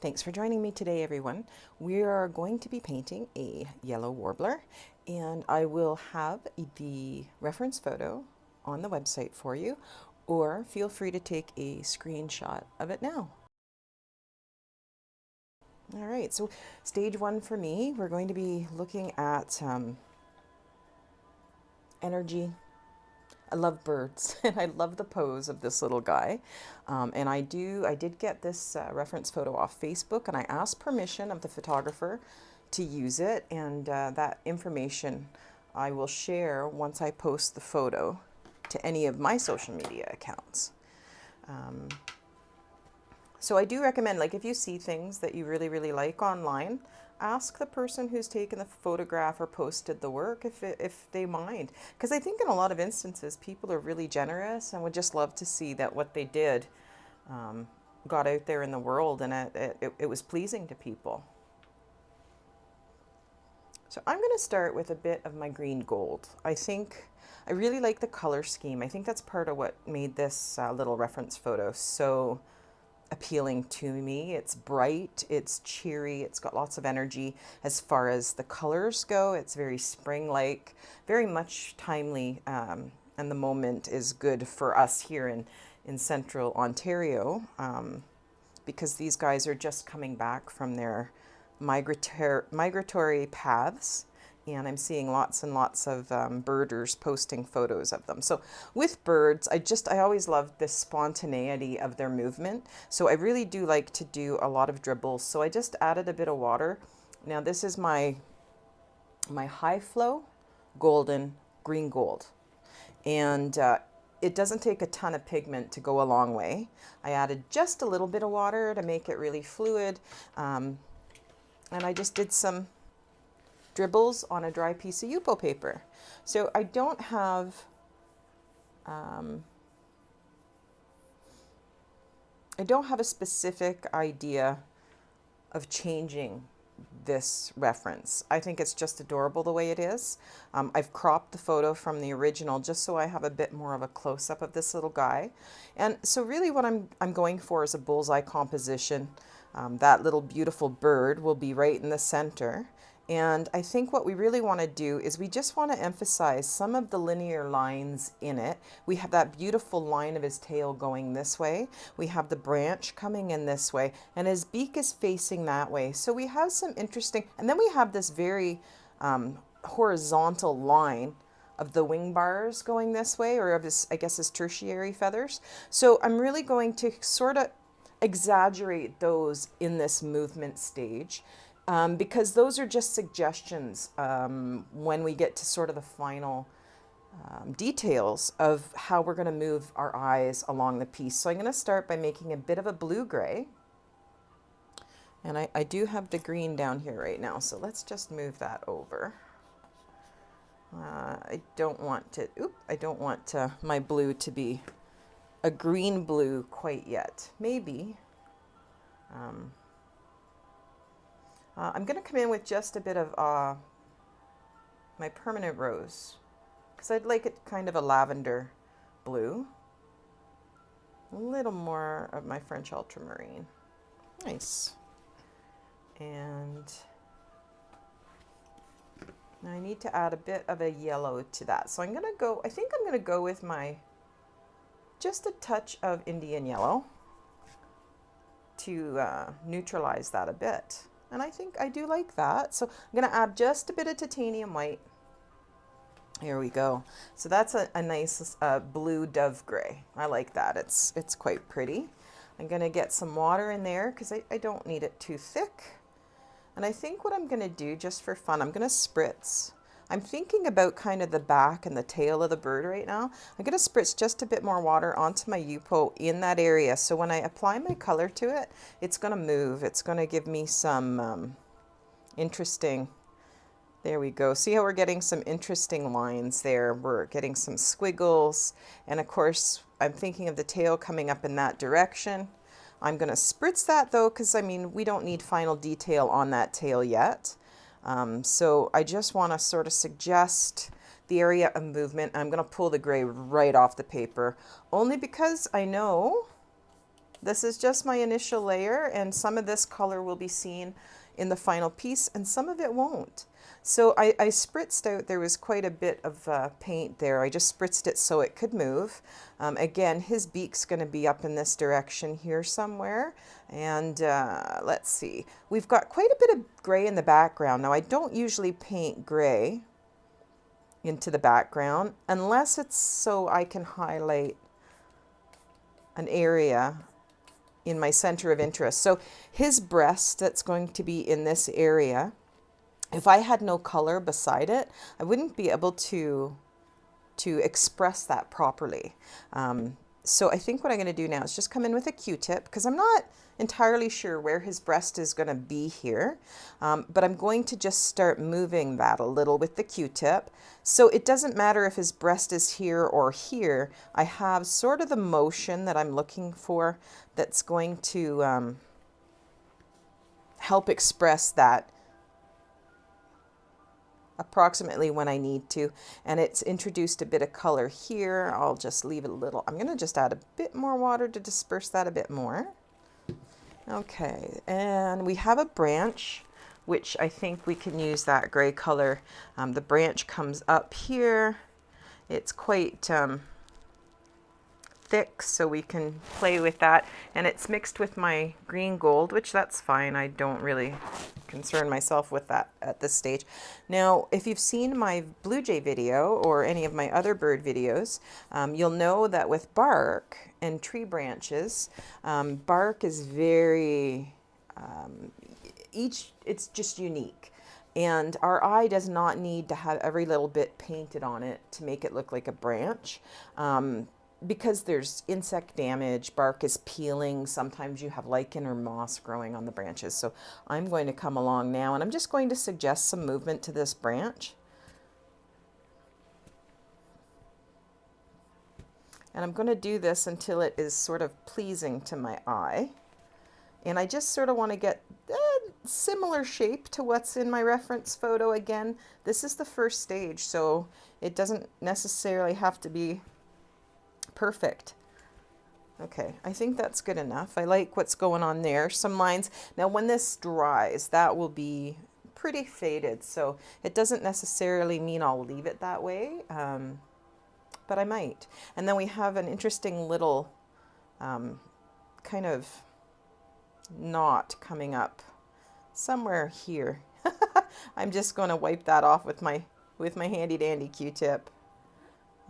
Thanks for joining me today, everyone. We are going to be painting a yellow warbler, and I will have the reference photo on the website for you, or feel free to take a screenshot of it now. All right, so stage one for me, we're going to be looking at energy. I love birds and I love the pose of this little guy. And I did get this reference photo off Facebook, and I asked permission of the photographer to use it. And that information I will share once I post the photo to any of my social media accounts. So I do recommend, like, if you see things that you really, really like online, ask the person who's taken the photograph or posted the work if they mind. Because I think in a lot of instances, people are really generous and would just love to see that what they did got out there in the world, and it was pleasing to people. So I'm going to start with a bit of my green gold. I really like the color scheme. I think that's part of what made this little reference photo so appealing to me. It's bright, it's cheery, it's got lots of energy. As far as the colors go, it's very spring-like, very much timely, and the moment is good for us here in central Ontario, because these guys are just coming back from their migratory paths, and I'm seeing lots and lots of birders posting photos of them. So with birds, I always love the spontaneity of their movement. So I really do like to do a lot of dribbles. So I just added a bit of water. Now this is my high flow golden green gold. And it doesn't take a ton of pigment to go a long way. I added just a little bit of water to make it really fluid. And I just did some dribbles on a dry piece of Yupo paper. So I don't have a specific idea of changing this reference. I think it's just adorable the way it is. I've cropped the photo from the original just so I have a bit more of a close-up of this little guy. And so really what I'm going for is a bullseye composition. That little beautiful bird will be right in the center. And I think what we really want to do is we just want to emphasize some of the linear lines in it. We have that beautiful line of his tail going this way. We have the branch coming in this way, and his beak is facing that way. So we have some interesting, and then we have this very horizontal line of the wing bars going this way, or of his, I guess, his tertiary feathers. So I'm really going to sort of exaggerate those in this movement stage. Because those are just suggestions when we get to sort of the final details of how we're going to move our eyes along the piece. So I'm going to start by making a bit of a blue-gray. And I do have the green down here right now, so let's just move that over. I don't want my blue to be a green blue quite yet. Maybe. I'm going to come in with just a bit of my permanent rose, because I'd like it kind of a lavender blue. A little more of my French ultramarine. Nice. And now I need to add a bit of a yellow to that. So I think I'm going to go with just a touch of Indian yellow to neutralize that a bit. And I think I do like that. So I'm going to add just a bit of titanium white. Here we go. So that's a nice blue dove gray. I like that. It's quite pretty. I'm going to get some water in there because I don't need it too thick. And I think what I'm going to do, just for fun, I'm going to spritz. I'm thinking about kind of the back and the tail of the bird right now. I'm going to spritz just a bit more water onto my Yupo in that area. So when I apply my color to it, it's going to move. It's going to give me some interesting, there we go. See how we're getting some interesting lines there? We're getting some squiggles. And of course, I'm thinking of the tail coming up in that direction. I'm going to spritz that though, because I mean, we don't need final detail on that tail yet. So I just want to sort of suggest the area of movement. I'm going to pull the gray right off the paper, only because I know This is just my initial layer, and some of this color will be seen in the final piece and some of it won't. So I spritzed out, there was quite a bit of paint there. I just spritzed it so it could move. Again, his beak's going to be up in this direction here somewhere. And let's see, we've got quite a bit of gray in the background. Now I don't usually paint gray into the background unless it's so I can highlight an area in my center of interest. So his breast, that's going to be in this area. If I had no color beside it, I wouldn't be able to express that properly. So I think what I'm going to do now is just come in with a Q-tip, because I'm not entirely sure where his breast is going to be here, but I'm going to just start moving that a little with the Q-tip. So it doesn't matter if his breast is here or here. I have sort of the motion that I'm looking for that's going to help express that approximately when I need to. And it's introduced a bit of color here. I'll just leave it a little. I'm going to just add a bit more water to disperse that a bit more. Okay, and we have a branch, which I think we can use that gray color. The branch comes up here. It's quite thick, so we can play with that, and it's mixed with my green gold, which that's fine. I don't really concern myself with that at this stage. Now, if you've seen my blue jay video or any of my other bird videos, you'll know that with bark and tree branches, bark is very it's just unique. And our eye does not need to have every little bit painted on it to make it look like a branch. Because there's insect damage, bark is peeling, sometimes you have lichen or moss growing on the branches. So I'm going to come along now and I'm just going to suggest some movement to this branch. And I'm going to do this until it is sort of pleasing to my eye. And I just sort of want to get a similar shape to what's in my reference photo. Again, this is the first stage, so it doesn't necessarily have to be perfect. Okay, I think that's good enough. I like what's going on there. Some lines. Now when this dries, that will be pretty faded, so it doesn't necessarily mean I'll leave it that way, but I might. And then we have an interesting little kind of knot coming up somewhere here. I'm just going to wipe that off with my handy dandy Q-tip.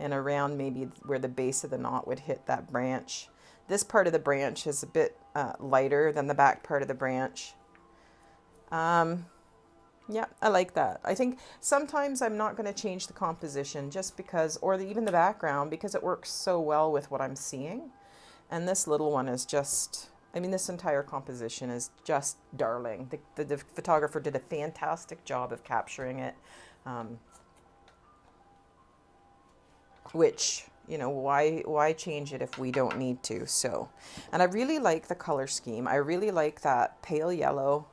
And around maybe where the base of the knot would hit that branch. This part of the branch is a bit lighter than the back part of the branch. Yeah, I like that. I think sometimes I'm not going to change the composition just because, or even the background, because it works so well with what I'm seeing. And this little one is just, I mean, this entire composition is just darling. The photographer did a fantastic job of capturing it. Which, you know, why change it if we don't need to? So, and I really like the color scheme. I really like that pale yellow.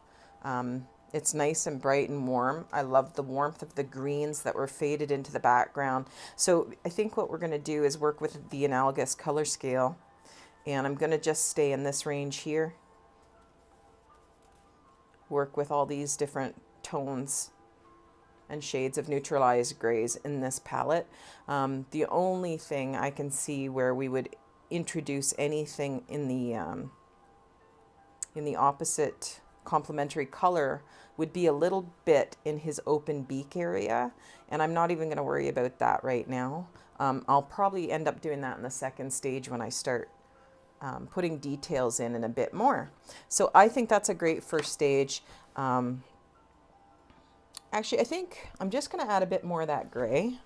It's nice and bright and warm. I love the warmth of the greens that were faded into the background. So I think what we're going to do is work with the Analogous color scale, and I'm going to just stay in this range here. Work with all these different tones and shades of neutralized grays in this palette. The only thing I can see where we would introduce anything in the opposite complementary color would be a little bit in his open beak area, and I'm not even going to worry about that right now. I'll probably end up doing that in the second stage when I start putting details in a bit more. So I think that's a great first stage. Actually, I think I'm just going to add a bit more of that gray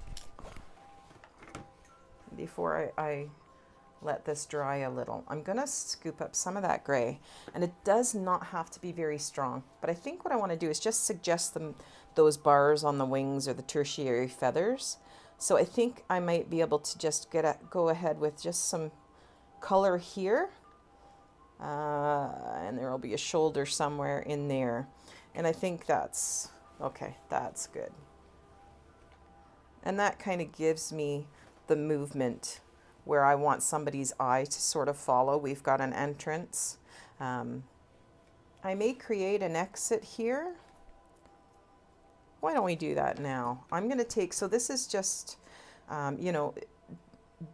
before I let this dry a little. I'm going to scoop up some of that gray, and it does not have to be very strong, but I think what I want to do is just suggest those bars on the wings or the tertiary feathers. So I think I might be able to just go ahead with just some color here, and there will be a shoulder somewhere in there, and I think that's okay. That's good, and that kind of gives me the movement where I want somebody's eye to sort of follow. We've got an entrance. I may create an exit here. Why don't we do that now? I'm going to take, so this is just, you know,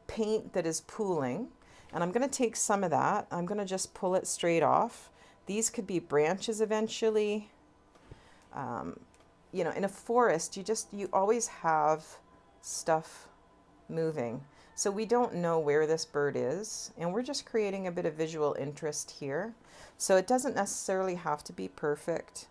paint that is pooling, and I'm going to take some of that. I'm going to just pull it straight off. These could be branches eventually. You know, in a forest, you always have stuff moving. So we don't know where this bird is, and we're just creating a bit of visual interest here. So it doesn't necessarily have to be perfect.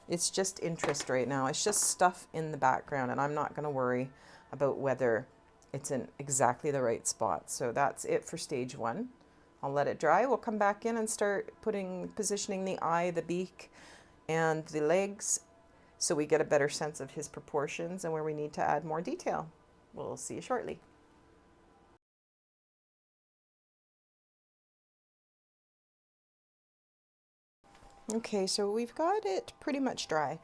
It's just interest right now. It's just stuff in the background, and I'm not going to worry about whether it's in exactly the right spot. So that's it for stage one. I'll let it dry. We'll come back in and start positioning the eye, the beak, and the legs, so we get a better sense of his proportions and where we need to add more detail. We'll see you shortly. Okay, so we've got it pretty much dry.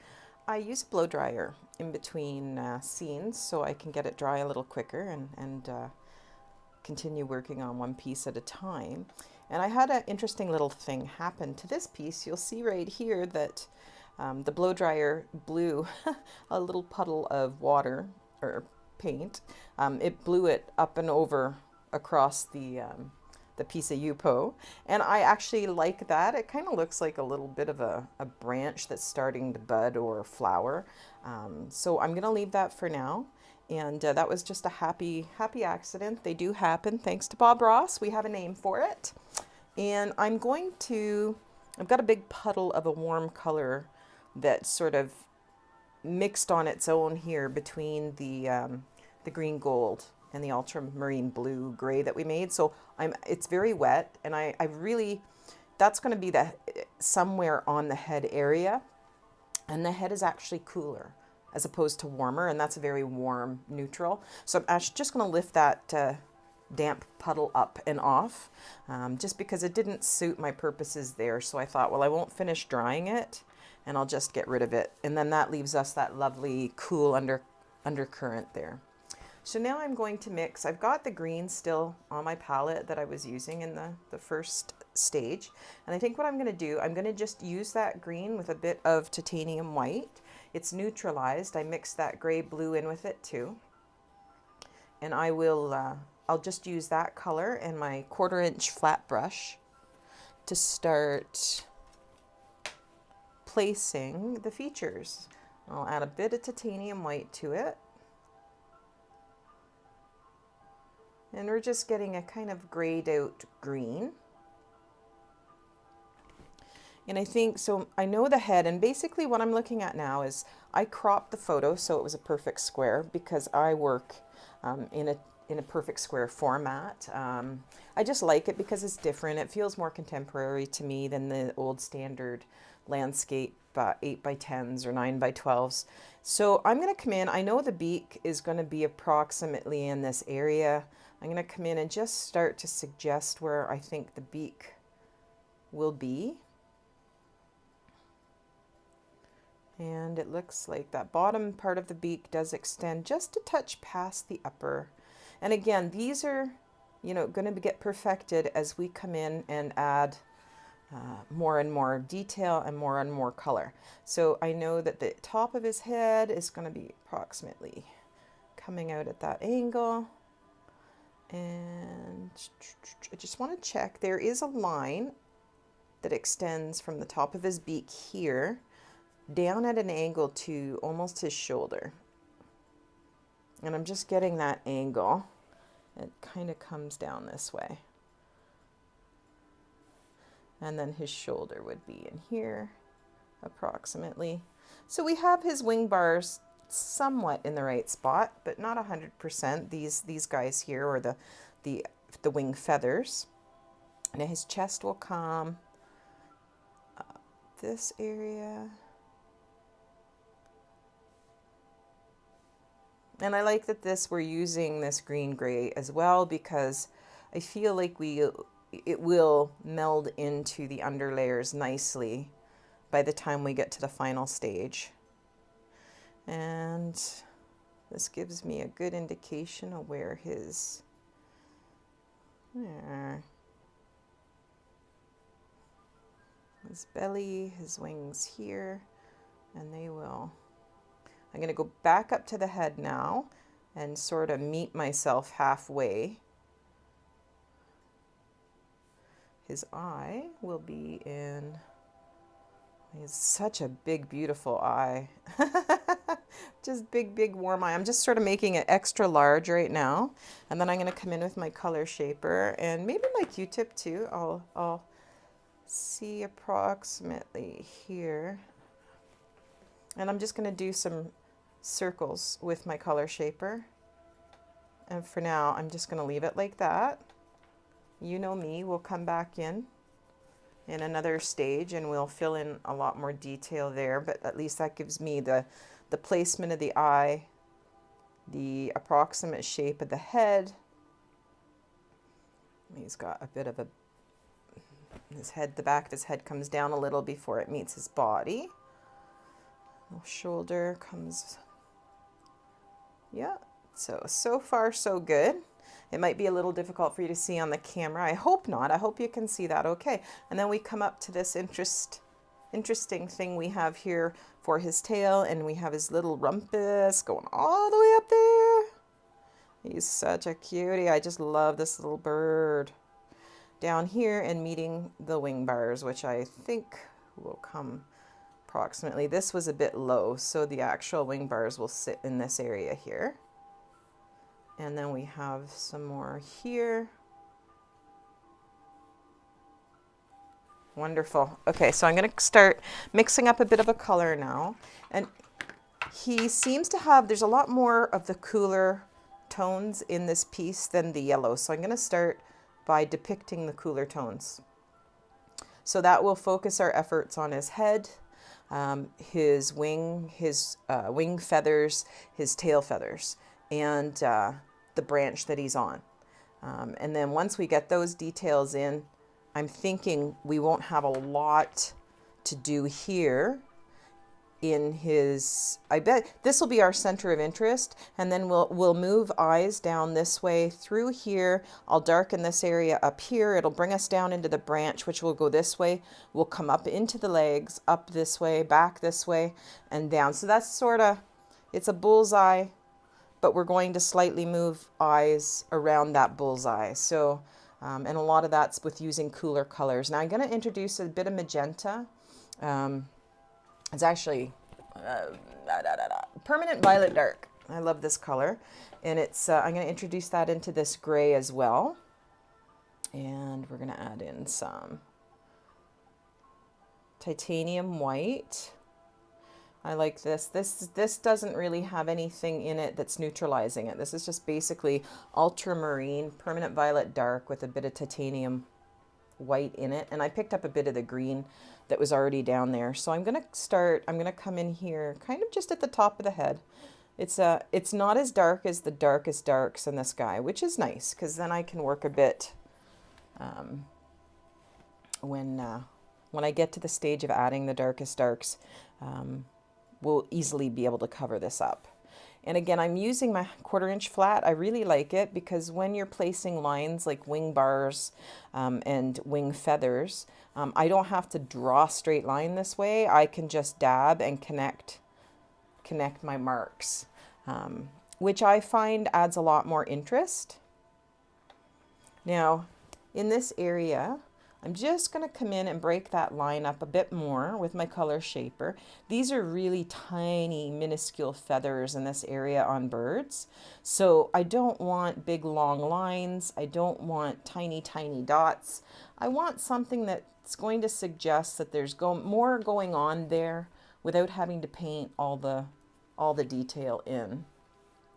I use a blow dryer in between scenes so I can get it dry a little quicker and continue working on one piece at a time. And I had an interesting little thing happen to this piece. You'll see right here that the blow dryer blew a little puddle of water or paint. It blew it up and over across the piece of Yupo, and I actually like that. It kind of looks like a little bit of a branch that's starting to bud or flower. So I'm gonna leave that for now, and that was just a happy accident. They do happen. Thanks to Bob Ross, we have a name for it. And I've got a big puddle of a warm color that sort of mixed on its own here between the green gold and the ultramarine blue gray that we made. So it's very wet, and I really, that's going to be somewhere on the head area, and the head is actually cooler as opposed to warmer, and that's a very warm neutral. So I'm actually just going to lift that damp puddle up and off, just because it didn't suit my purposes there. So I thought, well, I won't finish drying it, and I'll just get rid of it, and then that leaves us that lovely cool undercurrent there. So now I'm going to mix. I've got the green still on my palette that I was using in the first stage. And I think what I'm going to do, I'm going to just use that green with a bit of titanium white. It's neutralized. I mixed that gray blue in with it too. And I'll just use that color and my 1/4 inch flat brush to start placing the features. I'll add a bit of titanium white to it. And we're just getting a kind of grayed out green. And I think, so I know the head, and basically what I'm looking at now is I cropped the photo so it was a perfect square, because I work in a perfect square format. I just like it because it's different. It feels more contemporary to me than the old standard landscape 8x10s or 9x12s. So I'm going to come in. I know the beak is going to be approximately in this area. I'm going to come in and just start to suggest where I think the beak will be. And it looks like that bottom part of the beak does extend just a touch past the upper. And again, these are, going to get perfected as we come in and add more and more detail and more color. So I know that the top of his head is going to be approximately coming out at that angle. And I just want to check, there is a line that extends from the top of his beak here down at an angle to almost his shoulder. And I'm just getting that angle. It kind of comes down this way. And then his shoulder would be in here approximately. So we have his wing bars somewhat in the right spot, but not 100%. These guys here, or the wing feathers. Now his chest will come up this area. And I like that we're using this green gray as well, because I feel like it will meld into the underlayers nicely by the time we get to the final stage. And this gives me a good indication of where his There. His belly, his wings here, and they will. I'm going to go back up to the head now and sort of meet myself halfway. His eye will be in, he's such a big, beautiful eye. Just big, big warm eye. I'm just sort of making it extra large right now. And then I'm going to come in with my color shaper and maybe my Q-tip too. I'll see approximately here. And I'm just going to do some circles with my color shaper. And for now, I'm just going to leave it like that. You know me, we'll come back in another stage and we'll fill in a lot more detail there, but at least that gives me the placement of the eye, the approximate shape of the head. He's got a bit of a, his head, the back of his head comes down a little before it meets his body. The shoulder comes, yeah, so far so good. It might be a little difficult for you to see on the camera. I hope not. I hope you can see that okay. And then we come up to this interesting thing we have here for his tail, and we have his little rumpus going all the way up there. He's such a cutie. I just love this little bird. Down here and meeting the wing bars, which I think will come approximately. This was a bit low, so the actual wing bars will sit in this area here. And then we have some more here. Wonderful. Okay, so I'm going to start mixing up a bit of a color now. And he seems to have, there's a lot more of the cooler tones in this piece than the yellow. So I'm going to start by depicting the cooler tones. So that will focus our efforts on his head, his wing feathers, his tail feathers, and the branch that he's on. And then once we get those details in, I'm thinking we won't have a lot to do here in his, I bet this will be our center of interest, and then we'll move eyes down this way through here. I'll darken this area up here. It'll bring us down into the branch, which will go this way. We'll come up into the legs, up this way, back this way, and down. So that's sort of, it's a bullseye, but we're going to slightly move eyes around that bullseye. So, and a lot of that's with using cooler colors. Now I'm going to introduce a bit of magenta. It's actually Permanent Violet Dark. I love this color. And it's, I'm going to introduce that into this gray as well. And we're going to add in some titanium white. I like this. This doesn't really have anything in it that's neutralizing it. This is just basically ultramarine, Permanent Violet Dark with a bit of titanium white in it. And I picked up a bit of the green that was already down there. So I'm going to come in here kind of just at the top of the head. It's not as dark as the darkest darks in this guy, which is nice because then I can work a bit when I get to the stage of adding the darkest darks. We'll easily be able to cover this up. And again, I'm using my 1/4 inch flat. I really like it because when you're placing lines like wing bars and wing feathers, I don't have to draw a straight line this way. I can just dab and connect my marks, which I find adds a lot more interest. Now, in this area, I'm just going to come in and break that line up a bit more with my color shaper. These are really tiny, minuscule feathers in this area on birds. So I don't want big, long lines. I don't want tiny, tiny dots. I want something that's going to suggest that there's more going on there without having to paint all the detail in.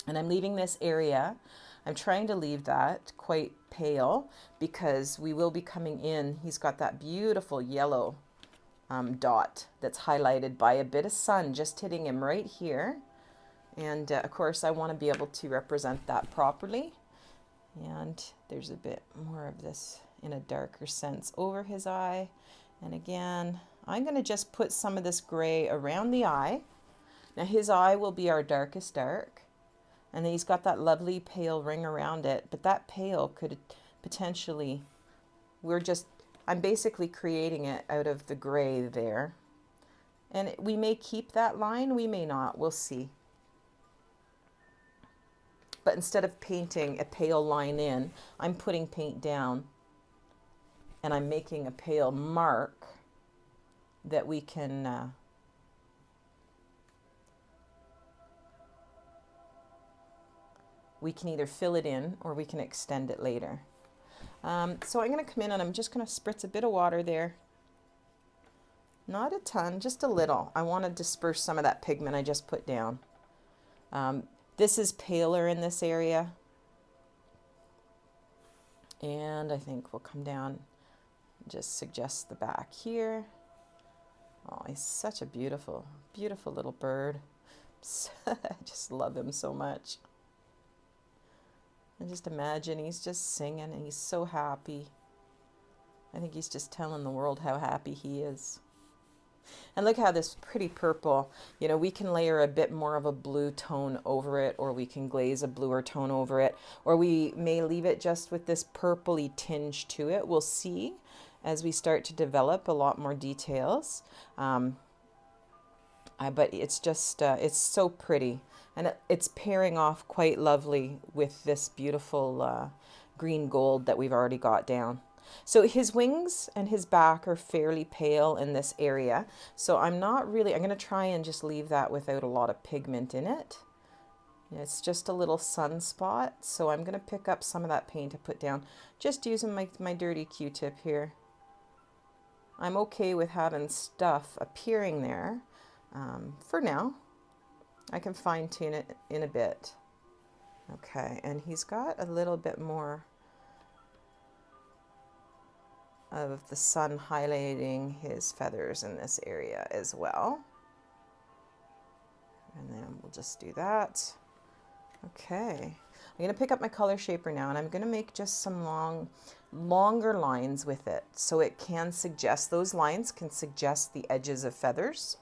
And I'm leaving this area. I'm trying to leave that quite pale because we will be coming in. He's got that beautiful yellow dot that's highlighted by a bit of sun just hitting him right here. And of course I want to be able to represent that properly. And there's a bit more of this in a darker sense over his eye. And again, I'm going to just put some of this gray around the eye. Now his eye will be our darkest dark. And then he's got that lovely pale ring around it, but that pale potentially, I'm basically creating it out of the gray there. And we may keep that line, we may not, we'll see. But instead of painting a pale line in, I'm putting paint down and I'm making a pale mark that we can either fill it in or we can extend it later. So I'm going to come in and I'm just going to spritz a bit of water there. Not a ton, just a little. I want to disperse some of that pigment I just put down. This is paler in this area. And I think we'll come down and just suggest the back here. Oh, he's such a beautiful, beautiful little bird. I just love him so much. And just imagine he's just singing and he's so happy. I think he's just telling the world how happy he is. And look how this pretty purple, you know, we can layer a bit more of a blue tone over it, or we can glaze a bluer tone over it, or we may leave it just with this purpley tinge to it. We'll see as we start to develop a lot more details. But it's just, it's so pretty. And it's pairing off quite lovely with this beautiful green gold that we've already got down. So his wings and his back are fairly pale in this area. So I'm going to try and just leave that without a lot of pigment in it. It's just a little sunspot. So I'm going to pick up some of that paint to put down, just using my dirty Q-tip here. I'm okay with having stuff appearing there for now. I can fine tune it in a bit. Okay, and he's got a little bit more of the sun highlighting his feathers in this area as well. And then we'll just do that. Okay, I'm going to pick up my color shaper now, and I'm going to make just some longer lines with it, so it can suggest, those lines can suggest the edges of feathers.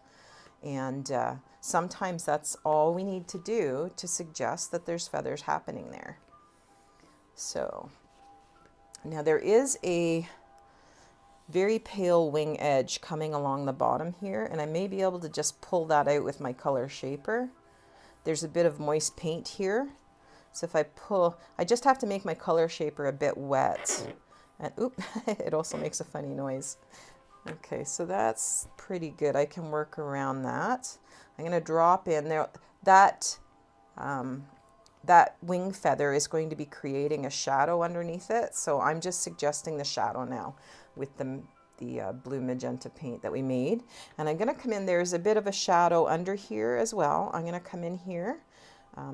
And sometimes that's all we need to do to suggest that there's feathers happening there. So now there is a very pale wing edge coming along the bottom here, and I may be able to just pull that out with my color shaper. There's a bit of moist paint here, so if I pull, I just have to make my color shaper a bit wet, and oop, it also makes a funny noise. Okay, so that's pretty good. I can work around that. I'm going to drop in there. That wing feather is going to be creating a shadow underneath it, so I'm just suggesting the shadow now with the blue magenta paint that we made. And I'm going to come in, there's a bit of a shadow under here as well. I'm going to come in here.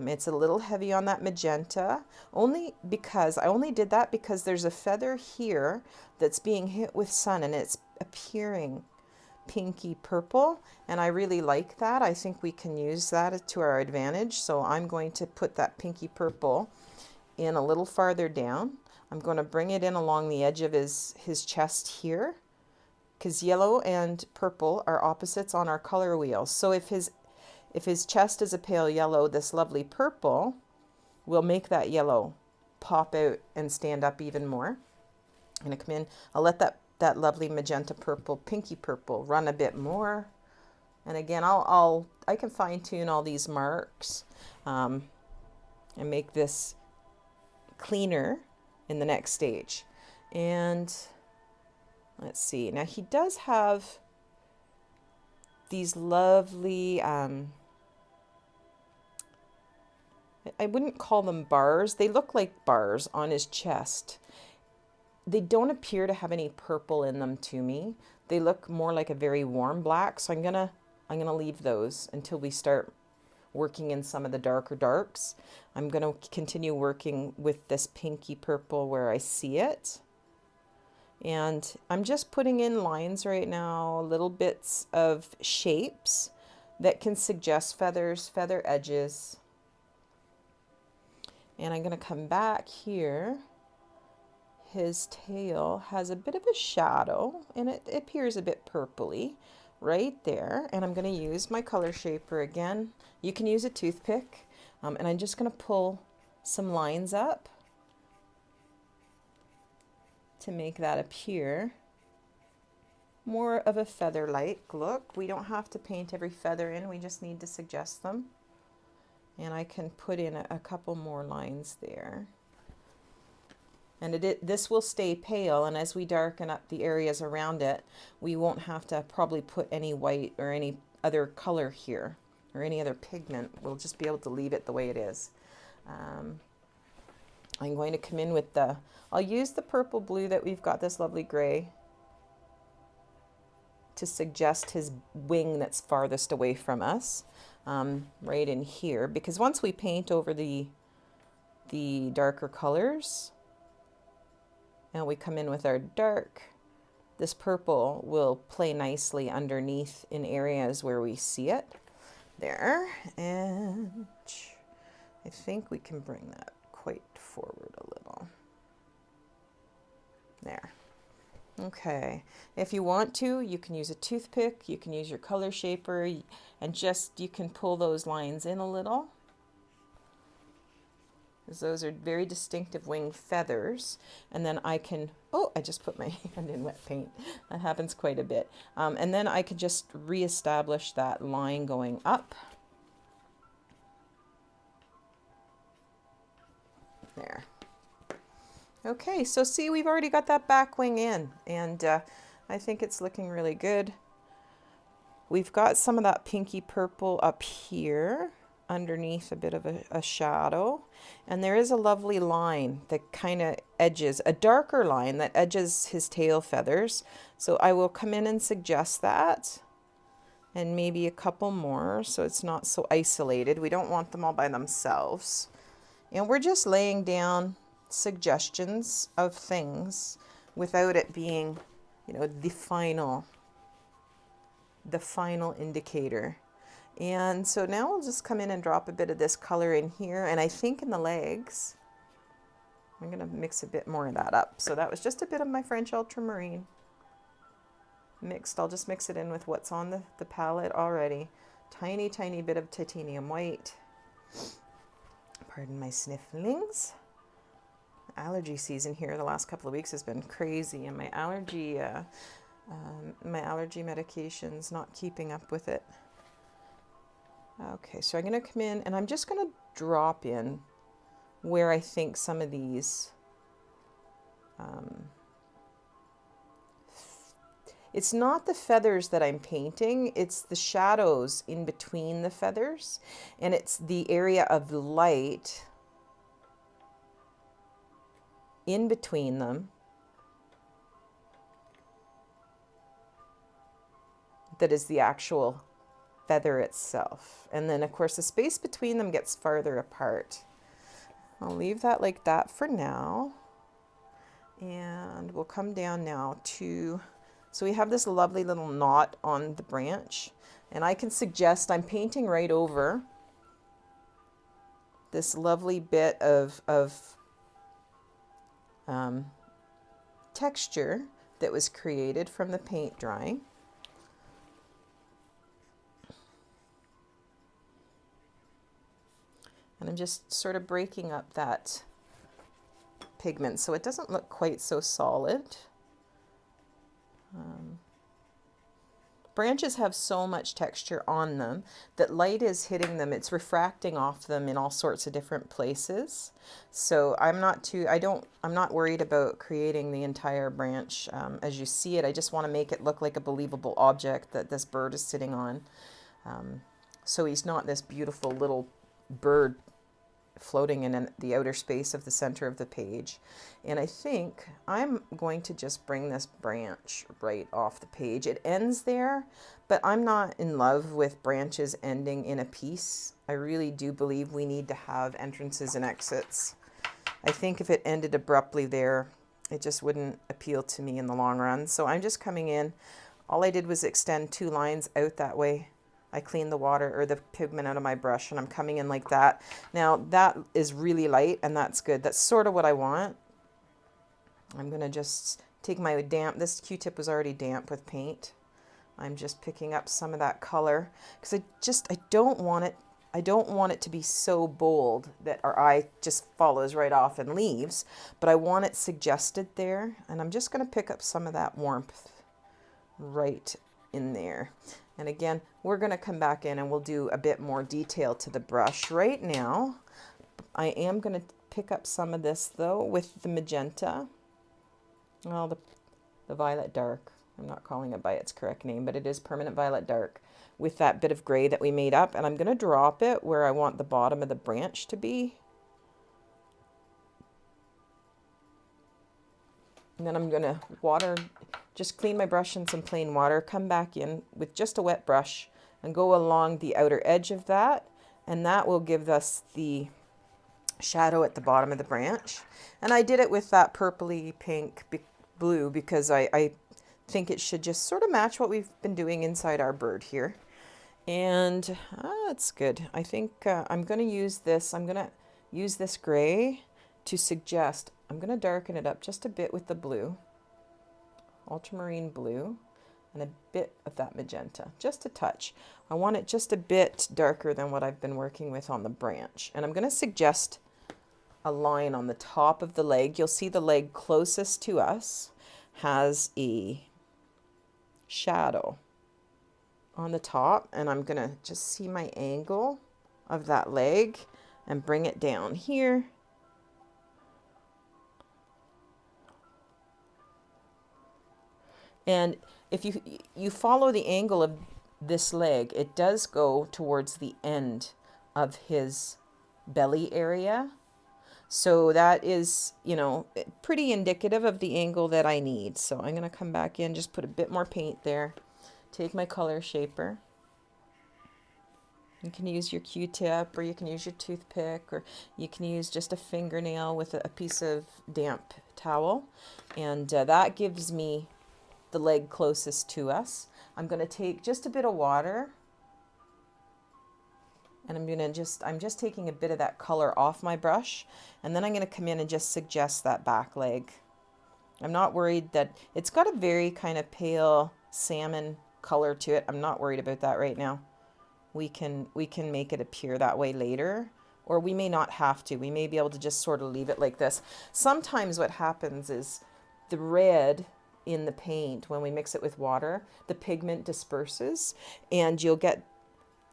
It's a little heavy on that magenta, only because I only did that because there's a feather here that's being hit with sun and it's appearing pinky purple, and I really like that. I think we can use that to our advantage, so I'm going to put that pinky purple in a little farther down. I'm going to bring it in along the edge of his chest here, because yellow and purple are opposites on our color wheel. So if his chest is a pale yellow, this lovely purple will make that yellow pop out and stand up even more. I'm going to come in, I'll let that lovely magenta purple, pinky purple run a bit more. And again, I can fine tune all these marks and make this cleaner in the next stage. And let's see, now he does have these lovely, I wouldn't call them bars. They look like bars on his chest. They don't appear to have any purple in them to me. They look more like a very warm black. So I'm gonna leave those until we start working in some of the darker darks. I'm gonna continue working with this pinky purple where I see it. And I'm just putting in lines right now, little bits of shapes that can suggest feathers, feather edges. And I'm gonna come back here. His tail has a bit of a shadow and it appears a bit purpley right there. And I'm going to use my color shaper again. You can use a toothpick. And I'm just going to pull some lines up. to make that appear more of a feather-like look. We don't have to paint every feather in, we just need to suggest them. And I can put in a couple more lines there. And this will stay pale, and as we darken up the areas around it, we won't have to probably put any white or any other color here, or any other pigment. We'll just be able to leave it the way it is. I'm going to come in with I'll use the purple blue that we've got, this lovely gray, to suggest his wing that's farthest away from us, right in here, because once we paint over the darker colors, and we come in with our dark, this purple will play nicely underneath in areas where we see it. There, and I think we can bring that quite forward a little. There. Okay, if you want to, you can use a toothpick, you can use your color shaper, and just, you can pull those lines in a little, because those are very distinctive wing feathers. And then I can, oh, I just put my hand in wet paint. That happens quite a bit. And then I can just reestablish that line going up. There. Okay, so see, we've already got that back wing in, and I think it's looking really good. We've got some of that pinky purple up here underneath a bit of a shadow, and there is a lovely line that kind of edges, a darker line that edges his tail feathers. So I will come in and suggest that, and maybe a couple more, so it's not so isolated. We don't want them all by themselves. And we're just laying down suggestions of things without it being, you know, the final indicator. And so now we'll just come in and drop a bit of this color in here, and I think in the legs I'm going to mix a bit more of that up. So that was just a bit of my French ultramarine mixed. I'll just mix it in with what's on the palette already. Tiny bit of titanium white. Pardon my snifflings. Allergy season here the last couple of weeks has been crazy, and my allergy medication's not keeping up with it. Okay, so I'm going to come in and I'm just going to drop in where I think some of these it's not the feathers that I'm painting, it's the shadows in between the feathers, and it's the area of light in between them that is the actual feather itself. And then of course the space between them gets farther apart. I'll leave that like that for now, and we'll come down now to, so we have this lovely little knot on the branch, and I can suggest I'm painting right over this lovely bit of texture that was created from the paint drying. And I'm just sort of breaking up that pigment so it doesn't look quite so solid. Branches have so much texture on them that light is hitting them, it's refracting off them in all sorts of different places. So I'm not worried about creating the entire branch as you see it. I just want to make it look like a believable object that this bird is sitting on. So he's not this beautiful little bird floating in the outer space of the center of the page. And I think I'm going to just bring this branch right off the page. It ends there, but I'm not in love with branches ending in a piece. I really do believe we need to have entrances and exits. I think if it ended abruptly there, it just wouldn't appeal to me in the long run. So I'm just coming in. All I did was extend 2 lines out that way. I cleaned the water or the pigment out of my brush, and I'm coming in like that. Now that is really light, and that's good. That's sort of what I want. I'm going to just take my damp, this Q-tip was already damp with paint. I'm just picking up some of that color because I don't want it, I don't want it to be so bold that our eye just follows right off and leaves, but I want it suggested there. And I'm just going to pick up some of that warmth right in there. And again, we're going to come back in and we'll do a bit more detail to the brush. Right now, I am going to pick up some of this though with the magenta. Well, the violet dark. I'm not calling it by its correct name, but it is permanent violet dark with that bit of gray that we made up. And I'm going to drop it where I want the bottom of the branch to be. And then I'm going to just clean my brush in some plain water, come back in with just a wet brush and go along the outer edge of that. And that will give us the shadow at the bottom of the branch. And I did it with that purpley pink blue because I think it should just sort of match what we've been doing inside our bird here. And that's good. I think I'm going to use this. I'm going to use this gray to suggest. I'm going to darken it up just a bit with the blue, ultramarine blue, and a bit of that magenta, just a touch. I want it just a bit darker than what I've been working with on the branch. And I'm going to suggest a line on the top of the leg. You'll see the leg closest to us has a shadow on the top, and I'm going to just see my angle of that leg and bring it down here. And if you follow the angle of this leg, it does go towards the end of his belly area. So that is, you know, pretty indicative of the angle that I need. So I'm going to come back in, just put a bit more paint there. Take my color shaper. You can use your Q-tip, or you can use your toothpick, or you can use just a fingernail with a piece of damp towel. And that gives me the leg closest to us. I'm going to take just a bit of water, and I'm just taking a bit of that color off my brush, and then I'm going to come in and just suggest that back leg. I'm not worried that it's got a very kind of pale salmon color to it. I'm not worried about that right now. We can make it appear that way later, or we may not have to. We may be able to just sort of leave it like this. Sometimes what happens is the red in the paint, when we mix it with water, the pigment disperses, and you'll get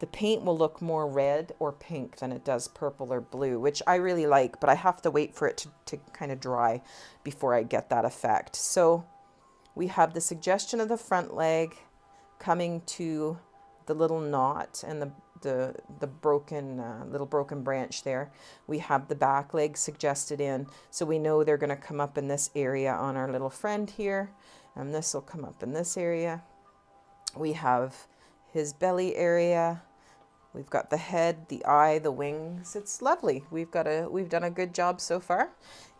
the paint will look more red or pink than it does purple or blue, which I really like, but I have to wait for it to kind of dry before I get that effect. So we have the suggestion of the front leg coming to the little knot and the broken little broken branch there. We have the back leg suggested in, so we know they're going to come up in this area on our little friend here, and this will come up in this area. We have his belly area. We've got the head, the eye, the wings. It's lovely. We've done a good job so far.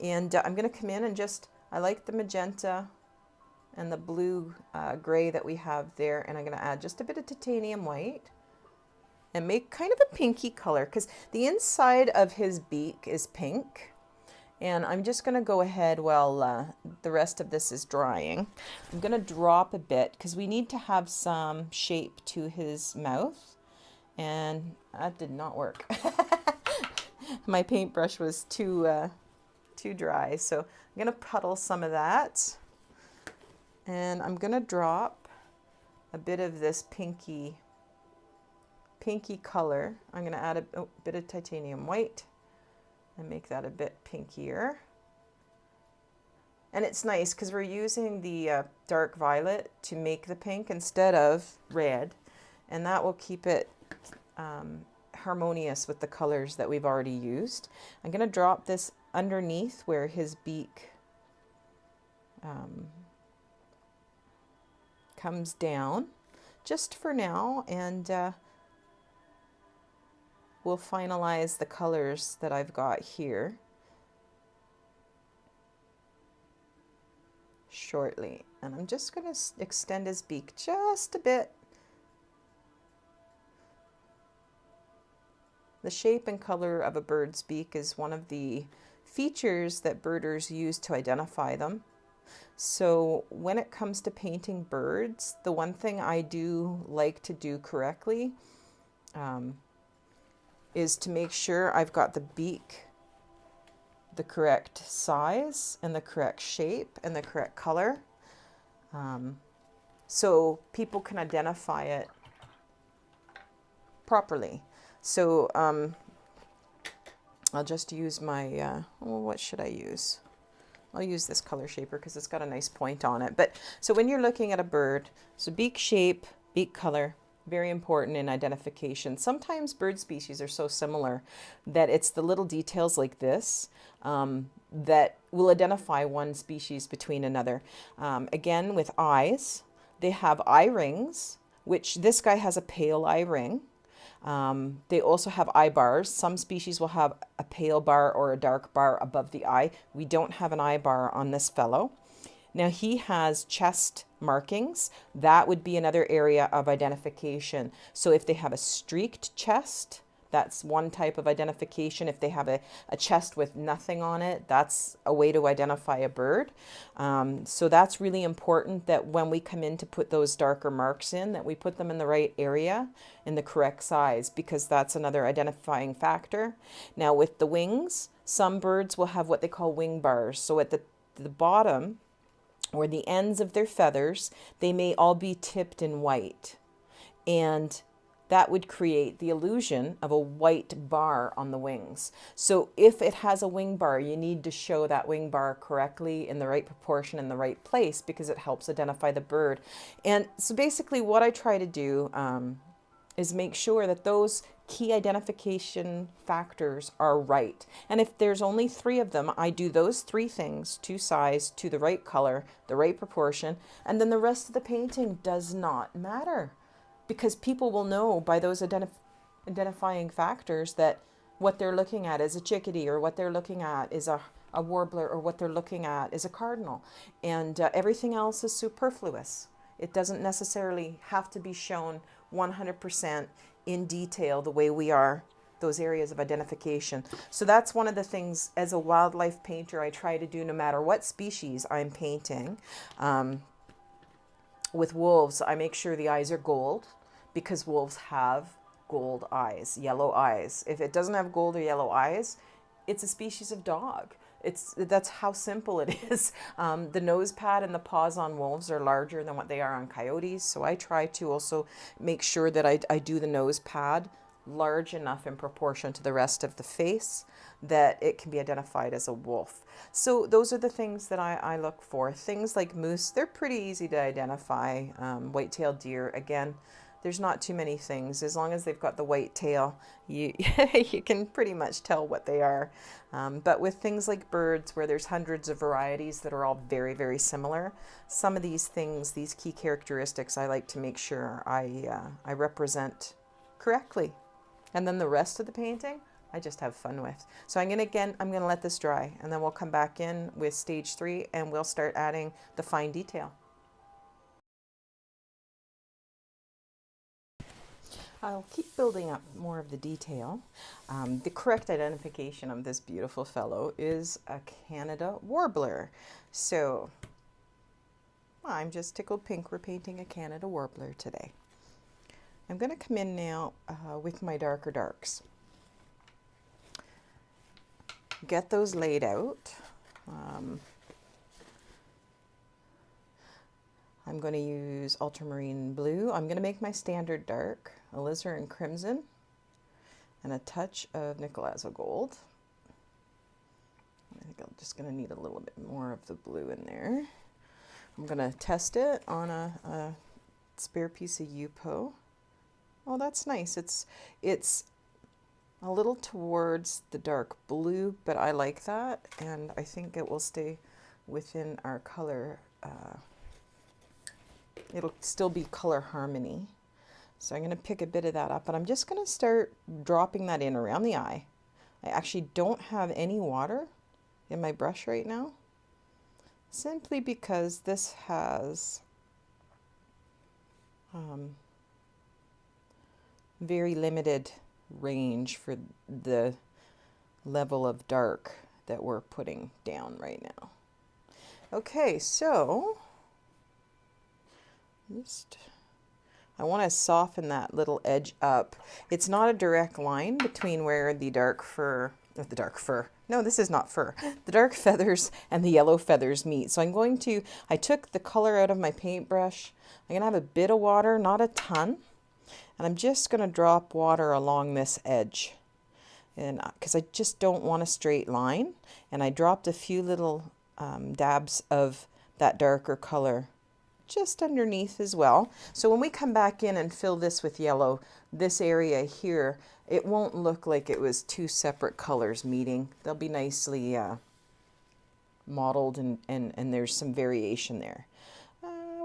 And I'm going to come in and I like the magenta and the blue gray that we have there. And I'm going to add just a bit of titanium white and make kind of a pinky color, because the inside of his beak is pink. And I'm just going to go ahead while the rest of this is drying. I'm going to drop a bit because we need to have some shape to his mouth. And that did not work. My paintbrush was too dry. So I'm going to puddle some of that. And I'm going to drop a bit of this pinky color. I'm going to add a bit of titanium white and make that a bit pinkier. And it's nice because we're using the dark violet to make the pink instead of red, and that will keep it harmonious with the colors that we've already used. I'm going to drop this underneath where his beak comes down just for now, and we'll finalize the colors that I've got here shortly. And I'm just going to extend his beak just a bit. The shape and color of a bird's beak is one of the features that birders use to identify them. So when it comes to painting birds, the one thing I do like to do correctly is to make sure I've got the beak the correct size and the correct shape and the correct color, so people can identify it properly. So I'll just use my, what should I use? I'll use this color shaper because it's got a nice point on it. But so when you're looking at a bird, so beak shape, beak color, very important in identification. Sometimes bird species are so similar that it's the little details like this that will identify one species between another. Again, with eyes, they have eye rings, which this guy has a pale eye ring. They also have eye bars. Some species will have a pale bar or a dark bar above the eye. We don't have an eye bar on this fellow. Now he has chest markings. That would be another area of identification. So if they have a streaked chest, that's one type of identification. If they have a chest with nothing on it, that's a way to identify a bird. So that's really important that when we come in to put those darker marks in, that we put them in the right area, in the correct size, because that's another identifying factor. Now with the wings, some birds will have what they call wing bars. So at the bottom, or the ends of their feathers, they may all be tipped in white. And that would create the illusion of a white bar on the wings. So if it has a wing bar, you need to show that wing bar correctly in the right proportion in the right place, because it helps identify the bird. And so basically what I try to do is make sure that those key identification factors are right. And if there's only 3 of them, I do those 3 things to size, to the right color, the right proportion, and then the rest of the painting does not matter, because people will know by those identifying factors that what they're looking at is a chickadee, or what they're looking at is a warbler, or what they're looking at is a cardinal, and everything else is superfluous. It doesn't necessarily have to be shown 100% in detail the way we are those areas of identification. So that's one of the things as a wildlife painter I try to do no matter what species I'm painting. With wolves, I make sure the eyes are gold, because wolves have gold eyes, yellow eyes. If it doesn't have gold or yellow eyes, it's a species of dog. That's how simple it is. The nose pad and the paws on wolves are larger than what they are on coyotes. So I try to also make sure that I do the nose pad large enough in proportion to the rest of the face that it can be identified as a wolf. So those are the things that I look for. Things like moose, they're pretty easy to identify. White-tailed deer, again, there's not too many things. As long as they've got the white tail, you can pretty much tell what they are. But with things like birds, where there's hundreds of varieties that are all very, very similar, some of these things, these key characteristics, I like to make sure I represent correctly. And then the rest of the painting, I just have fun with. So I'm gonna let this dry, and then we'll come back in with stage 3 and we'll start adding the fine detail. I'll keep building up more of the detail. The correct identification of this beautiful fellow is a Canada Warbler. So I'm just tickled pink we're painting a Canada Warbler today. I'm going to come in now with my darker darks. Get those laid out. I'm going to use ultramarine blue. I'm going to make my standard dark, alizarin crimson, and a touch of nickel azo gold. I think I'm just going to need a little bit more of the blue in there. I'm going to test it on a spare piece of Yupo. Oh, that's nice. It's a little towards the dark blue, but I like that, and I think it will stay within our color. It'll still be color harmony. So I'm going to pick a bit of that up, and I'm just going to start dropping that in around the eye. I actually don't have any water in my brush right now, simply because this has very limited range for the level of dark that we're putting down right now. Okay, so just I want to soften that little edge up. It's not a direct line between where the dark fur, no, this is not fur, the dark feathers and the yellow feathers meet. So I took the color out of my paintbrush. I'm going to have a bit of water, not a ton. And I'm just going to drop water along this edge. And because I just don't want a straight line. And I dropped a few little dabs of that darker color just underneath as well. So when we come back in and fill this with yellow, this area here, it won't look like it was two separate colors meeting. They'll be nicely modeled and there's some variation there.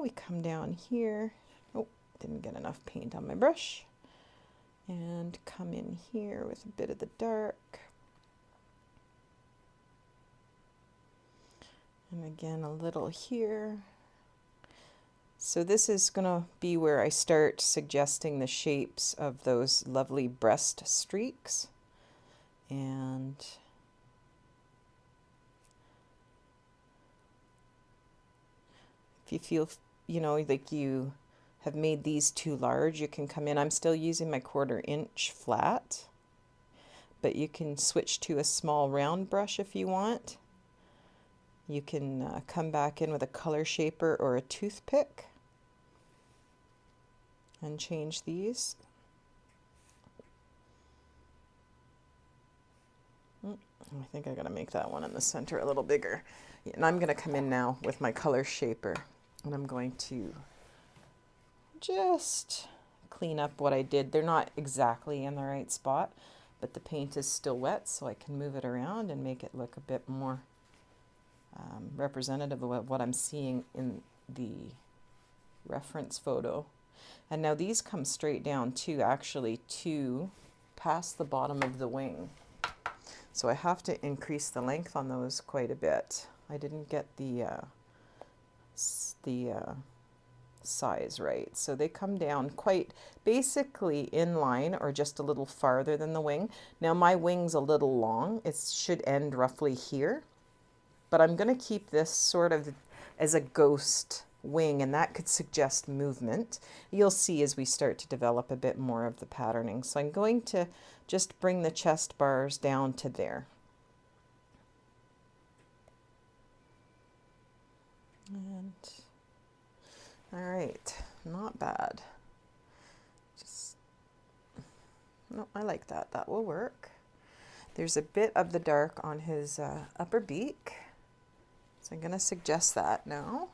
We come down here. Oh, didn't get enough paint on my brush. And come in here with a bit of the dark. And again, a little here. So this is going to be where I start suggesting the shapes of those lovely breast streaks. And if you feel, like you have made these too large, you can come in. I'm still using my 1/4 inch flat, but you can switch to a small round brush if you want. You can come back in with a color shaper or a toothpick and change these. I think I gotta make that one in the center a little bigger. And I'm gonna come in now with my color shaper and I'm going to just clean up what I did. They're not exactly in the right spot, but the paint is still wet, so I can move it around and make it look a bit more representative of what I'm seeing in the reference photo. And now these come straight down too, actually, to past the bottom of the wing. So I have to increase the length on those quite a bit. I didn't get the size right. So they come down quite basically in line or just a little farther than the wing. Now my wing's a little long. It should end roughly here. But I'm going to keep this sort of as a ghost wing, and that could suggest movement. You'll see as we start to develop a bit more of the patterning. So I'm going to just bring the chest bars down to there. And all right, not bad. No, I like that. That will work. There's a bit of the dark on his upper beak. So I'm going to suggest that now.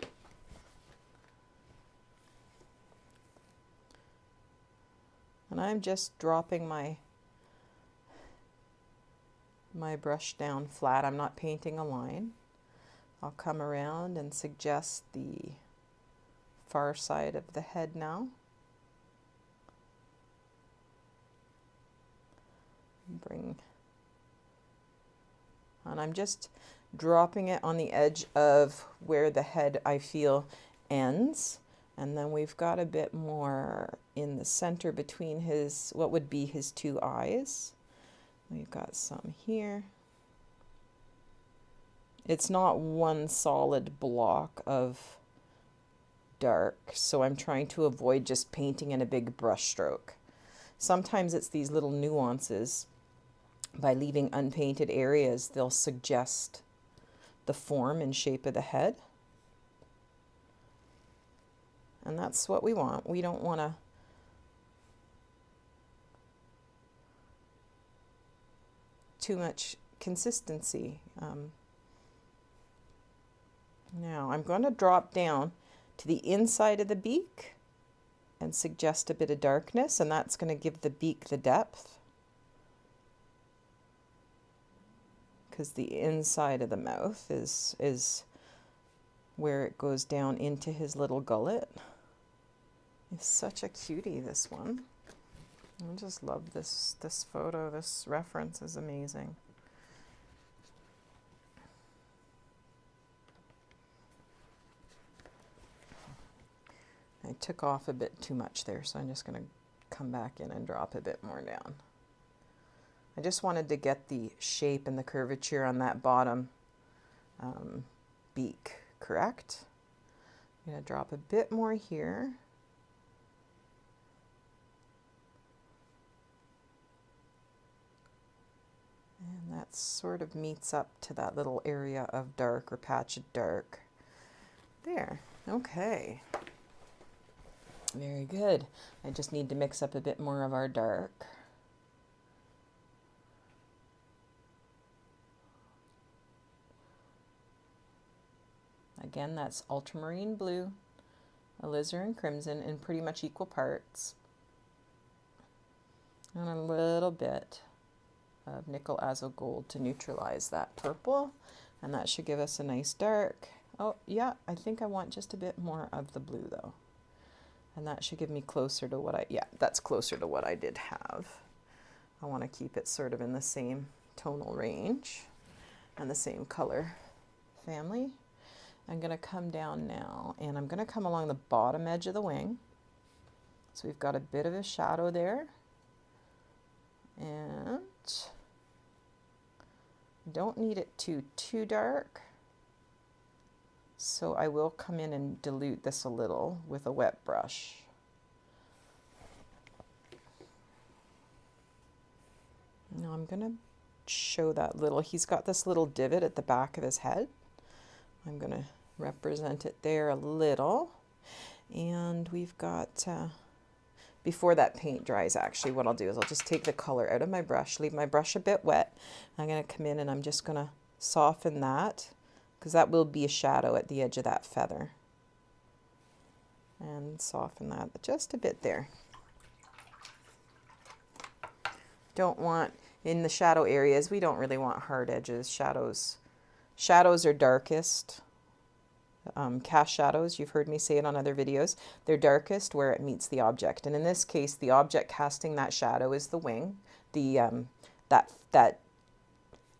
And I'm just dropping my brush down flat. I'm not painting a line. I'll come around and suggest the far side of the head now. And I'm just dropping it on the edge of where the head I feel ends, and then we've got a bit more in the center between his, what would be his two eyes. We've got some here. It's not one solid block of dark, so I'm trying to avoid just painting in a big brush stroke. Sometimes it's these little nuances. By leaving unpainted areas, they'll suggest the form and shape of the head. And that's what we want. We don't want to too much consistency. Now I'm going to drop down to the inside of the beak and suggest a bit of darkness, and that's going to give the beak the depth, because the inside of the mouth is where it goes down into his little gullet. It's such a cutie, this one. I just love this photo. This reference is amazing. I took off a bit too much there, so I'm just going to come back in and drop a bit more down. I just wanted to get the shape and the curvature on that bottom beak correct. I'm going to drop a bit more here. And that sort of meets up to that little area of dark or patch of dark. There, okay. Very good. I just need to mix up a bit more of our dark. Again, that's ultramarine blue, alizarin crimson in pretty much equal parts. And a little bit of nickel azo gold to neutralize that purple. And that should give us a nice dark. Oh, yeah, I think I want just a bit more of the blue though. And that should give me closer to what yeah, that's closer to what I did have. I want to keep it sort of in the same tonal range and the same color family. I'm going to come down now and I'm going to come along the bottom edge of the wing. So we've got a bit of a shadow there. And don't need it too dark. So I will come in and dilute this a little with a wet brush. Now I'm going to show that little, he's got this little divot at the back of his head. I'm going to represent it there a little. And we've got, before that paint dries actually, what I'll do is I'll just take the color out of my brush, leave my brush a bit wet. I'm going to come in and I'm just going to soften that, because that will be a shadow at the edge of that feather. And soften that just a bit there. Don't want, in the shadow areas, we don't really want hard edges. Shadows are darkest. Cast shadows, you've heard me say it on other videos, they're darkest where it meets the object. And in this case, the object casting that shadow is the wing, that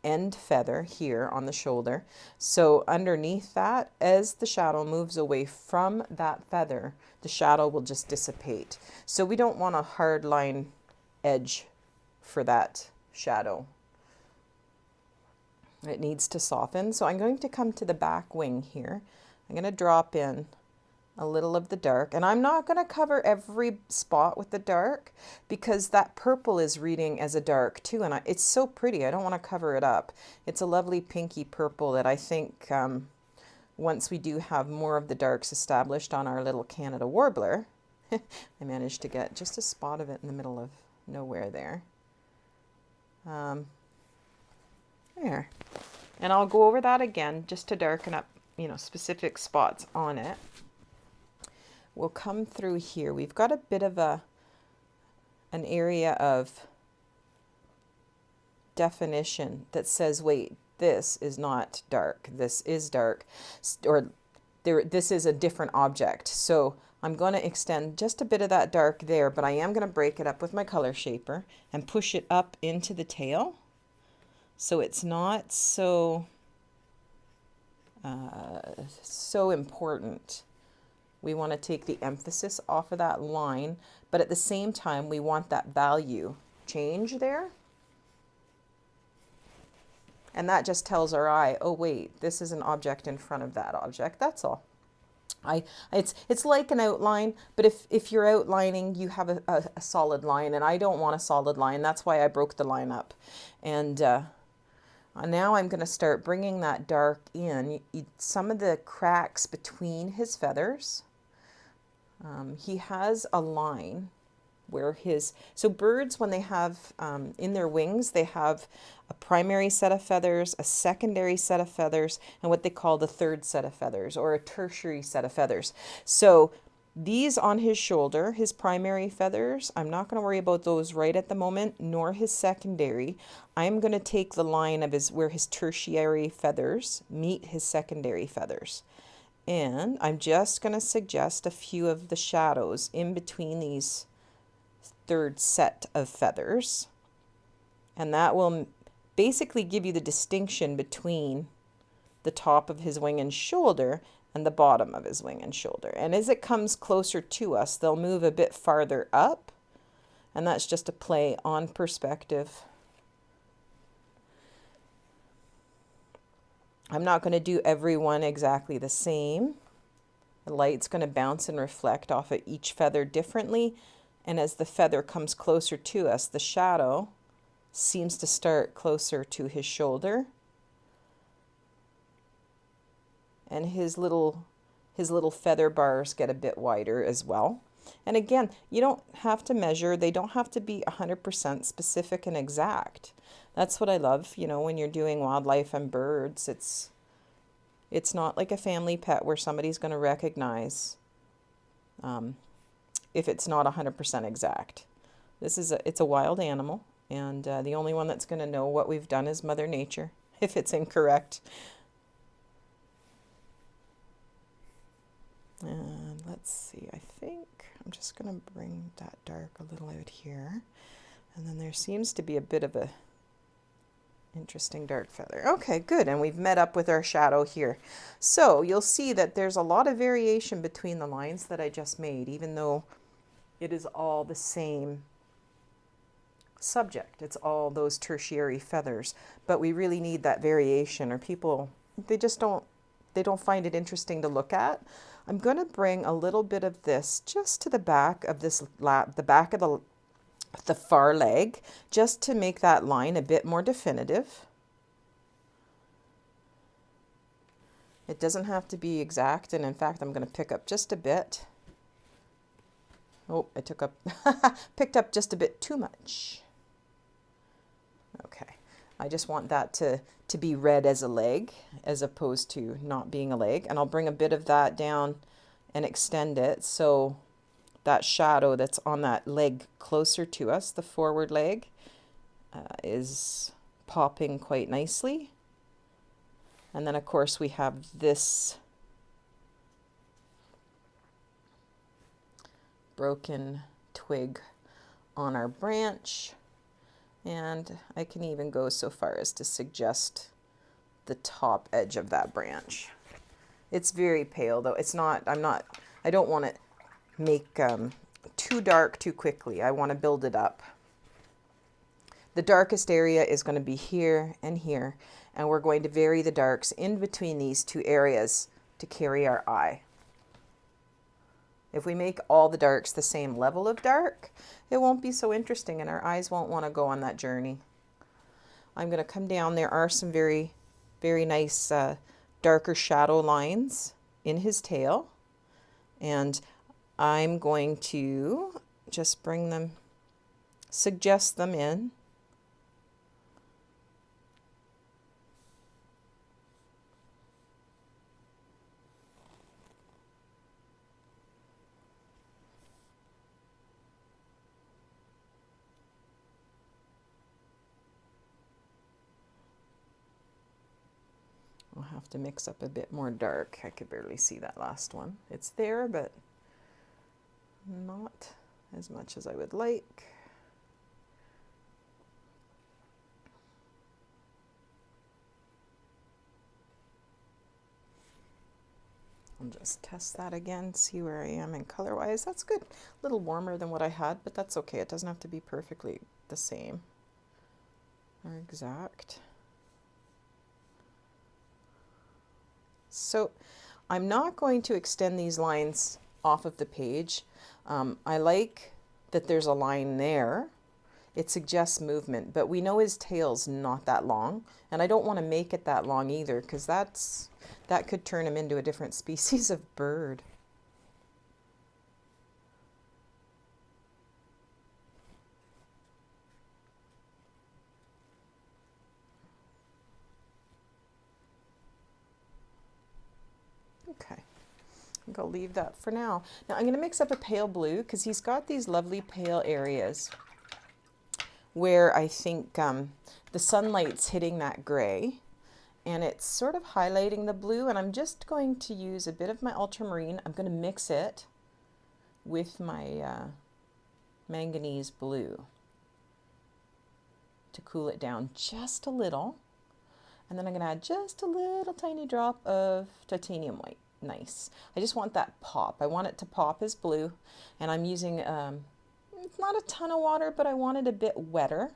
end feather here on the shoulder. So underneath that, as the shadow moves away from that feather, the shadow will just dissipate. So we don't want a hard line edge for that shadow. It needs to soften. So I'm going to come to the back wing here. I'm going to drop in a little of the dark, and I'm not going to cover every spot with the dark because that purple is reading as a dark too, and it's so pretty. I don't want to cover it up. It's a lovely pinky purple that I think once we do have more of the darks established on our little Canada Warbler, I managed to get just a spot of it in the middle of nowhere there. There. And I'll go over that again just to darken up, you know, specific spots on it. We'll come through here. We've got a bit of an area of definition that says, wait, this is not dark. This is dark, or this is a different object. So I'm going to extend just a bit of that dark there, but I am going to break it up with my color shaper and push it up into the tail. So it's not so important. We want to take the emphasis off of that line, but at the same time, we want that value change there. And that just tells our eye, oh wait, this is an object in front of that object. That's all. It's like an outline, but if you're outlining, you have a solid line, and I don't want a solid line. That's why I broke the line up. And now I'm going to start bringing that dark in. Some of the cracks between his feathers. He has a line where so birds, when they have in their wings, they have a primary set of feathers, a secondary set of feathers, and what they call the third set of feathers, or a tertiary set of feathers. So these on his shoulder, his primary feathers, I'm not going to worry about those right at the moment, nor his secondary. I'm going to take the line of where his tertiary feathers meet his secondary feathers. And I'm just going to suggest a few of the shadows in between these third set of feathers. And that will basically give you the distinction between the top of his wing and shoulder and the bottom of his wing and shoulder. And as it comes closer to us, they'll move a bit farther up. And that's just a play on perspective. I'm not going to do every one exactly the same. The light's going to bounce and reflect off of each feather differently. And as the feather comes closer to us, the shadow seems to start closer to his shoulder. And his little feather bars get a bit wider as well. And again, you don't have to measure. They don't have to be 100% specific and exact. That's what I love, you know, when you're doing wildlife and birds. It's not like a family pet where somebody's going to recognize if it's not 100% exact. It's a wild animal, and the only one that's going to know what we've done is Mother Nature if it's incorrect. And let's see, I think I'm just going to bring that dark a little out here. And then there seems to be a bit of a interesting dark feather. Okay, good. And we've met up with our shadow here. So you'll see that there's a lot of variation between the lines that I just made, even though it is all the same subject. It's all those tertiary feathers. But we really need that variation, or people, they don't find it interesting to look at. I'm going to bring a little bit of this just to the back of this the back of the far leg, just to make that line a bit more definitive. It doesn't have to be exact, and in fact, I'm going to pick up just a bit. Oh, I picked up just a bit too much. Okay, I just want that to be read as a leg as opposed to not being a leg. And I'll bring a bit of that down and extend it so that shadow that's on that leg closer to us, the forward leg, is popping quite nicely. And then of course we have this broken twig on our branch. And I can even go so far as to suggest the top edge of that branch. It's very pale though. I don't want to make too dark too quickly. I want to build it up. The darkest area is going to be here and here, and we're going to vary the darks in between these two areas to carry our eye. If we make all the darks the same level of dark, it won't be so interesting and our eyes won't want to go on that journey. I'm going to come down. There are some very, very nice darker shadow lines in his tail. And I'm going to just bring them, suggest them in. I'll have to mix up a bit more dark. I could barely see that last one. It's there, but not as much as I would like. I'll just test that again, see where I am in color-wise. That's good. A little warmer than what I had, but that's okay. It doesn't have to be perfectly the same or exact. So I'm not going to extend these lines off of the page. I like that there's a line there. It suggests movement, but we know his tail's not that long, and I don't want to make it that long either, because that could turn him into a different species of bird. Okay, I think I'll leave that for now. Now I'm going to mix up a pale blue because he's got these lovely pale areas where I think the sunlight's hitting that gray and it's sort of highlighting the blue, and I'm just going to use a bit of my ultramarine. I'm going to mix it with my manganese blue to cool it down just a little. And then I'm going to add just a little tiny drop of titanium white. Nice. I just want that pop. I want it to pop as blue. And I'm using, it's not a ton of water, but I want it a bit wetter.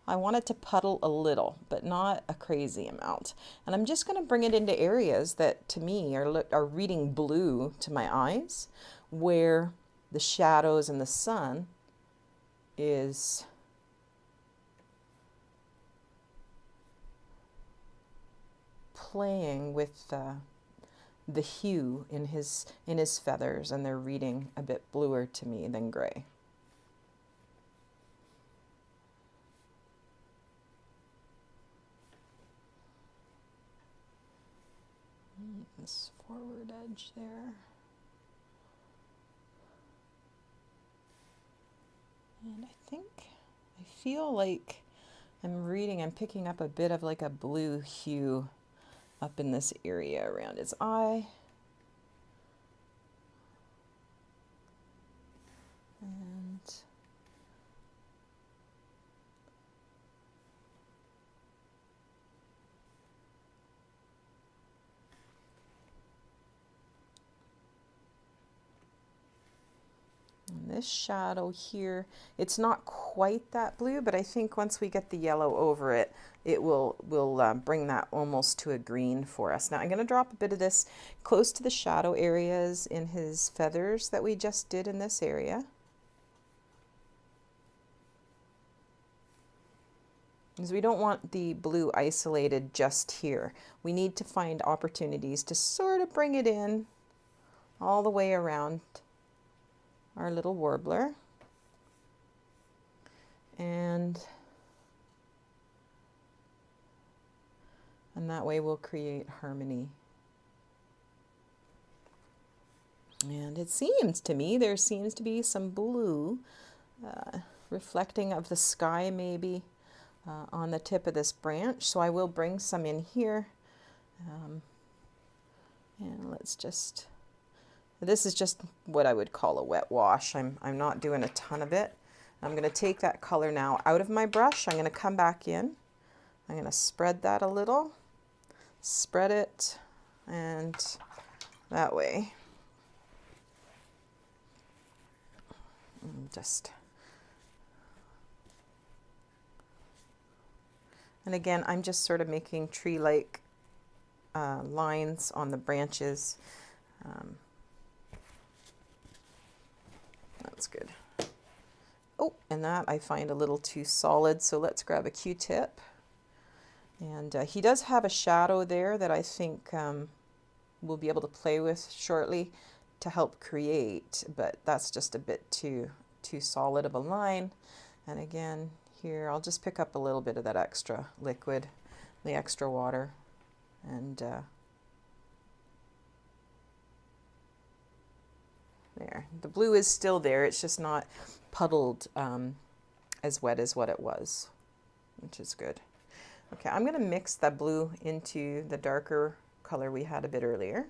I want it to puddle a little, but not a crazy amount. And I'm just going to bring it into areas that to me are reading blue to my eyes, where the shadows and the sun is playing with the hue in his feathers, and they're reading a bit bluer to me than gray. This forward edge there. And I feel like I'm picking up a bit of like a blue hue up in this area around his eye. And this shadow here, it's not quite that blue, but I think once we get the yellow over it, it will bring that almost to a green for us. Now I'm going to drop a bit of this close to the shadow areas in his feathers that we just did in this area. Because we don't want the blue isolated just here. We need to find opportunities to sort of bring it in all the way around our little warbler. And that way we'll create harmony. And it seems to me there seems to be some blue reflecting of the sky maybe on the tip of this branch. So I will bring some in here. And let's just, this is just what I would call a wet wash. I'm not doing a ton of it. I'm going to take that color now out of my brush. I'm going to come back in. I'm going to spread that a little. Spread it, and that way. And again, I'm just sort of making tree-like lines on the branches. That's good. Oh, and that I find a little too solid, so let's grab a Q-tip. And he does have a shadow there that I think we'll be able to play with shortly to help create, but that's just a bit too solid of a line. And again, here I'll just pick up a little bit of that extra liquid, the extra water, and there. The blue is still there, it's just not puddled as wet as what it was, which is good. Okay, I'm going to mix that blue into the darker color we had a bit earlier.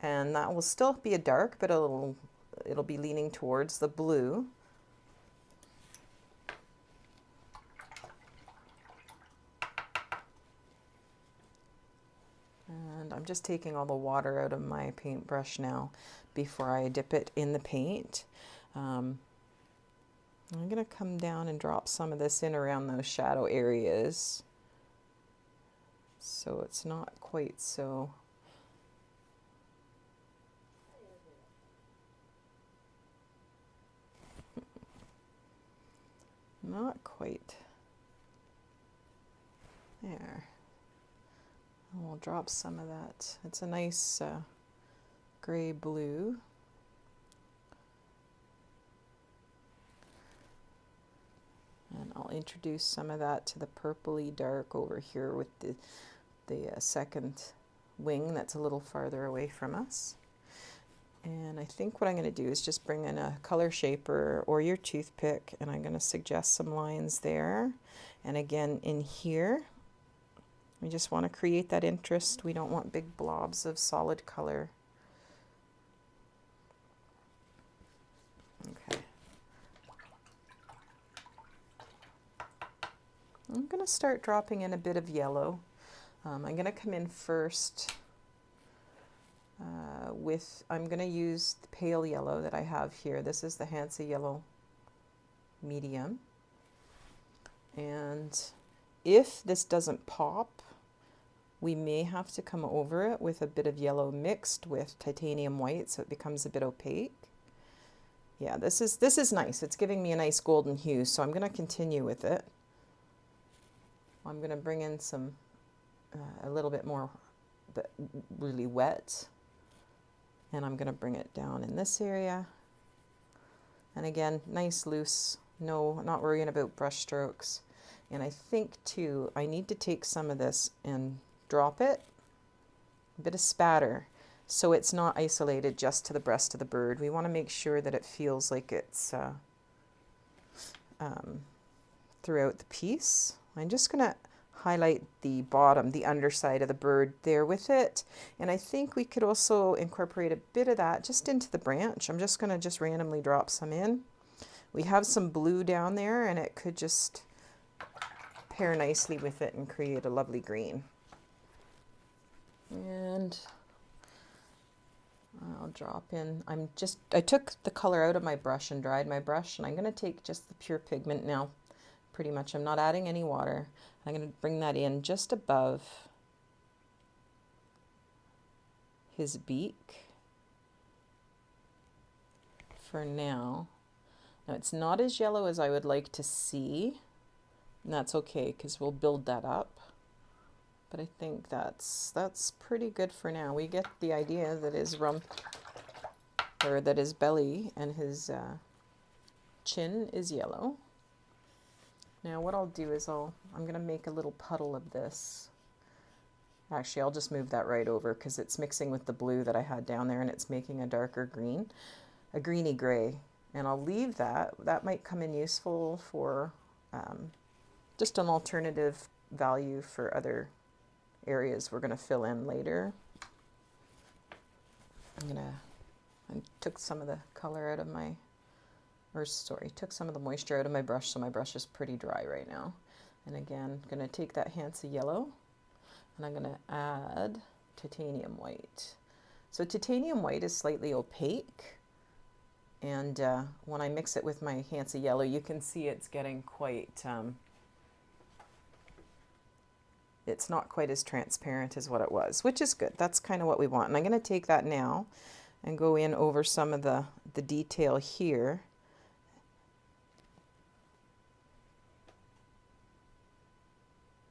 And that will still be a dark, but it'll be leaning towards the blue. And I'm just taking all the water out of my paintbrush now before I dip it in the paint. I'm going to come down and drop some of this in around those shadow areas, so it's not quite so not quite there. And we'll drop some of that. It's a nice gray blue. And I'll introduce some of that to the purpley dark over here with the second wing that's a little farther away from us. And I think what I'm going to do is just bring in a color shaper or your toothpick, and I'm going to suggest some lines there. And again in here, we just want to create that interest. We don't want big blobs of solid color. Okay. I'm going to start dropping in a bit of yellow. I'm going to come in first I'm going to use the pale yellow that I have here. This is the Hansa Yellow Medium. And if this doesn't pop, we may have to come over it with a bit of yellow mixed with titanium white so it becomes a bit opaque. Yeah, this is nice. It's giving me a nice golden hue, so I'm going to continue with it. I'm going to bring in some a little bit more but really wet. And I'm going to bring it down in this area. And again, nice loose, no, not worrying about brush strokes. And I think too, I need to take some of this and drop it, a bit of spatter, so it's not isolated just to the breast of the bird. We want to make sure that it feels like it's throughout the piece. I'm just going to highlight the bottom, the underside of the bird there with it. And I think we could also incorporate a bit of that just into the branch. I'm just going to just randomly drop some in. We have some blue down there and it could just pair nicely with it and create a lovely green. And I'll drop in, I took the color out of my brush and dried my brush, and I'm going to take just the pure pigment now. Pretty much, I'm not adding any water. I'm going to bring that in just above his beak for now. Now it's not as yellow as I would like to see, and that's okay because we'll build that up. But I think that's pretty good for now. We get the idea that his rump, or that his belly and his chin is yellow. Now what I'll do is I'm going to make a little puddle of this. Actually, I'll just move that right over because it's mixing with the blue that I had down there and it's making a darker green, a greeny gray. And I'll leave that. That might come in useful for just an alternative value for other areas we're going to fill in later. I took some of the color out of my, took some of the moisture out of my brush, so my brush is pretty dry right now. And again, I'm going to take that Hansa yellow and I'm going to add titanium white. So titanium white is slightly opaque, and when I mix it with my Hansa yellow, you can see it's getting quite it's not quite as transparent as what it was, which is good. That's kind of what we want. And I'm going to take that now and go in over some of the detail here.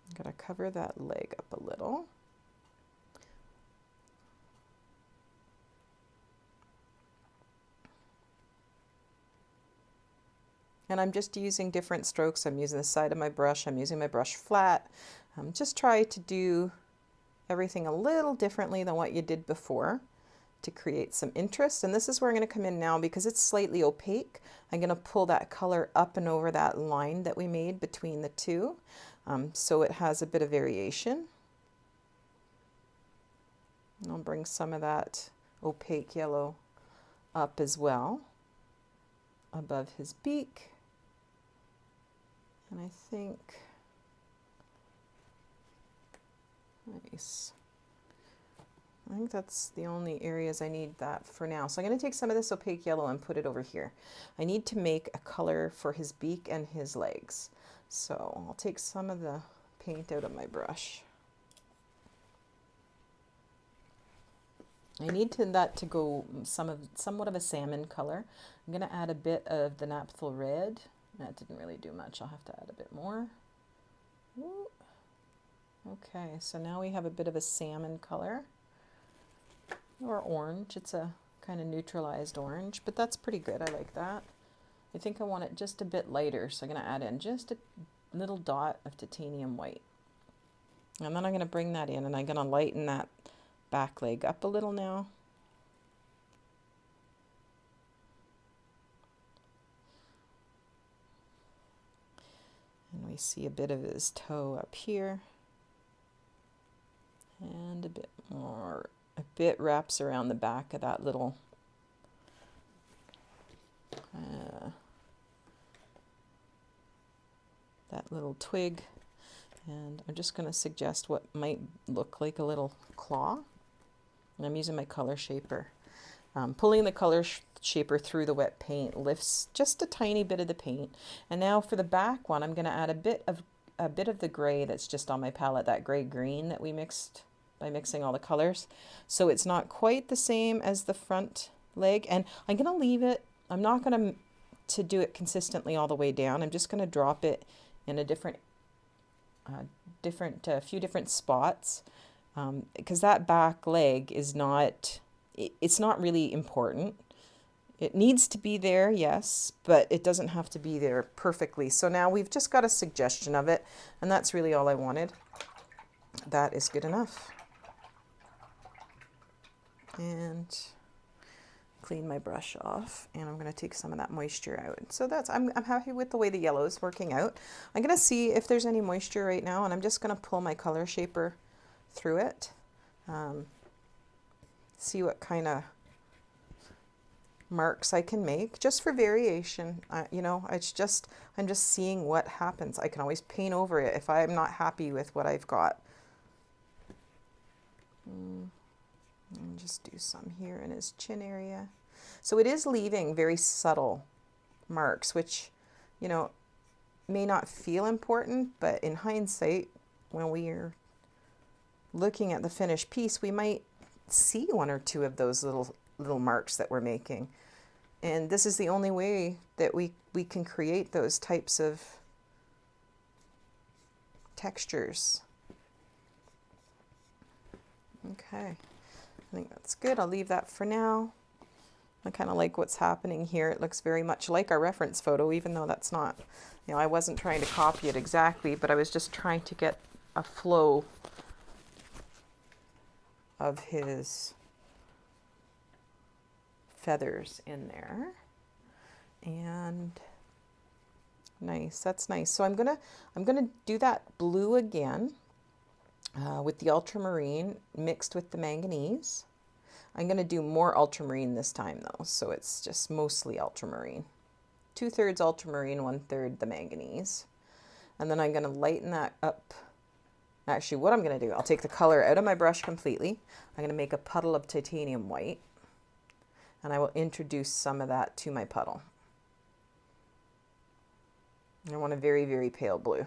I'm going to cover that leg up a little. And I'm just using different strokes. I'm using the side of my brush. I'm using my brush flat. Just try to do everything a little differently than what you did before to create some interest. And this is where I'm going to come in now because it's slightly opaque. I'm going to pull that color up and over that line that we made between the two, so it has a bit of variation. And I'll bring some of that opaque yellow up as well above his beak. And I think, nice. I think that's the only areas I need that for now. So I'm going to take some of this opaque yellow and put it over here. I need to make a color for his beak and his legs. So I'll take some of the paint out of my brush. I need that to go somewhat of a salmon color. I'm going to add a bit of the naphtha red. That didn't really do much. I'll have to add a bit more. Ooh. Okay, so now we have a bit of a salmon color, or orange. It's a kind of neutralized orange, but that's pretty good. I like that. I think I want it just a bit lighter, so I'm going to add in just a little dot of titanium white. And then I'm going to bring that in and I'm going to lighten that back leg up a little now. And we see a bit of his toe up here. And a bit more, a bit wraps around the back of that little twig. And I'm just going to suggest what might look like a little claw. And I'm using my color shaper. Pulling the color shaper through the wet paint lifts just a tiny bit of the paint. And now for the back one, I'm going to add a bit of the gray that's just on my palette, that gray green that we mixed by mixing all the colors. So it's not quite the same as the front leg. And I'm going to leave it. I'm not going to do it consistently all the way down. I'm just going to drop it in a few different spots. because that back leg is not, it's not really important. It needs to be there, yes, but it doesn't have to be there perfectly. So now we've just got a suggestion of it, and that's really all I wanted. That is good enough. And clean my brush off, and I'm going to take some of that moisture out. So that's, I'm happy with the way the yellow is working out. I'm going to see if there's any moisture right now, and I'm just going to pull my color shaper through it. See what kind of marks I can make, just for variation. You know, it's just, I'm just seeing what happens. I can always paint over it if I'm not happy with what I've got. And just do some here in his chin area. So it is leaving very subtle marks, which, you know, may not feel important, but in hindsight, when we are looking at the finished piece, we might see one or two of those little marks that we're making. And this is the only way that we can create those types of textures. Okay. I think that's good. I'll leave that for now. I kind of like what's happening here. It looks very much like our reference photo, even though that's not, you know, I wasn't trying to copy it exactly, but I was just trying to get a flow of his feathers in there. And nice, that's nice. So I'm gonna do that blue again. With the ultramarine mixed with the manganese. I'm going to do more ultramarine this time though, so it's just mostly ultramarine. 2/3 ultramarine, 1/3 the manganese. And then I'm going to lighten that up. Actually, what I'm going to do, I'll take the color out of my brush completely. I'm going to make a puddle of titanium white, and I will introduce some of that to my puddle. I want a very, very pale blue.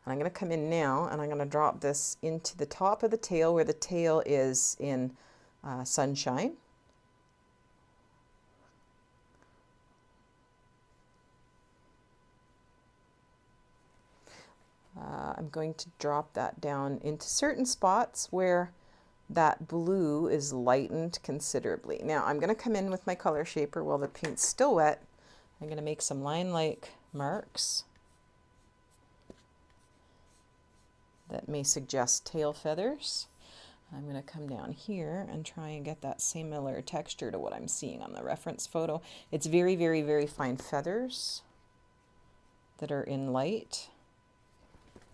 And I'm going to come in now, and I'm going to drop this into the top of the tail, where the tail is in sunshine. I'm going to drop that down into certain spots where that blue is lightened considerably. Now I'm going to come in with my color shaper while the paint's still wet. I'm going to make some line-like marks that may suggest tail feathers. I'm going to come down here and try and get that similar texture to what I'm seeing on the reference photo. It's very, very, very fine feathers that are in light.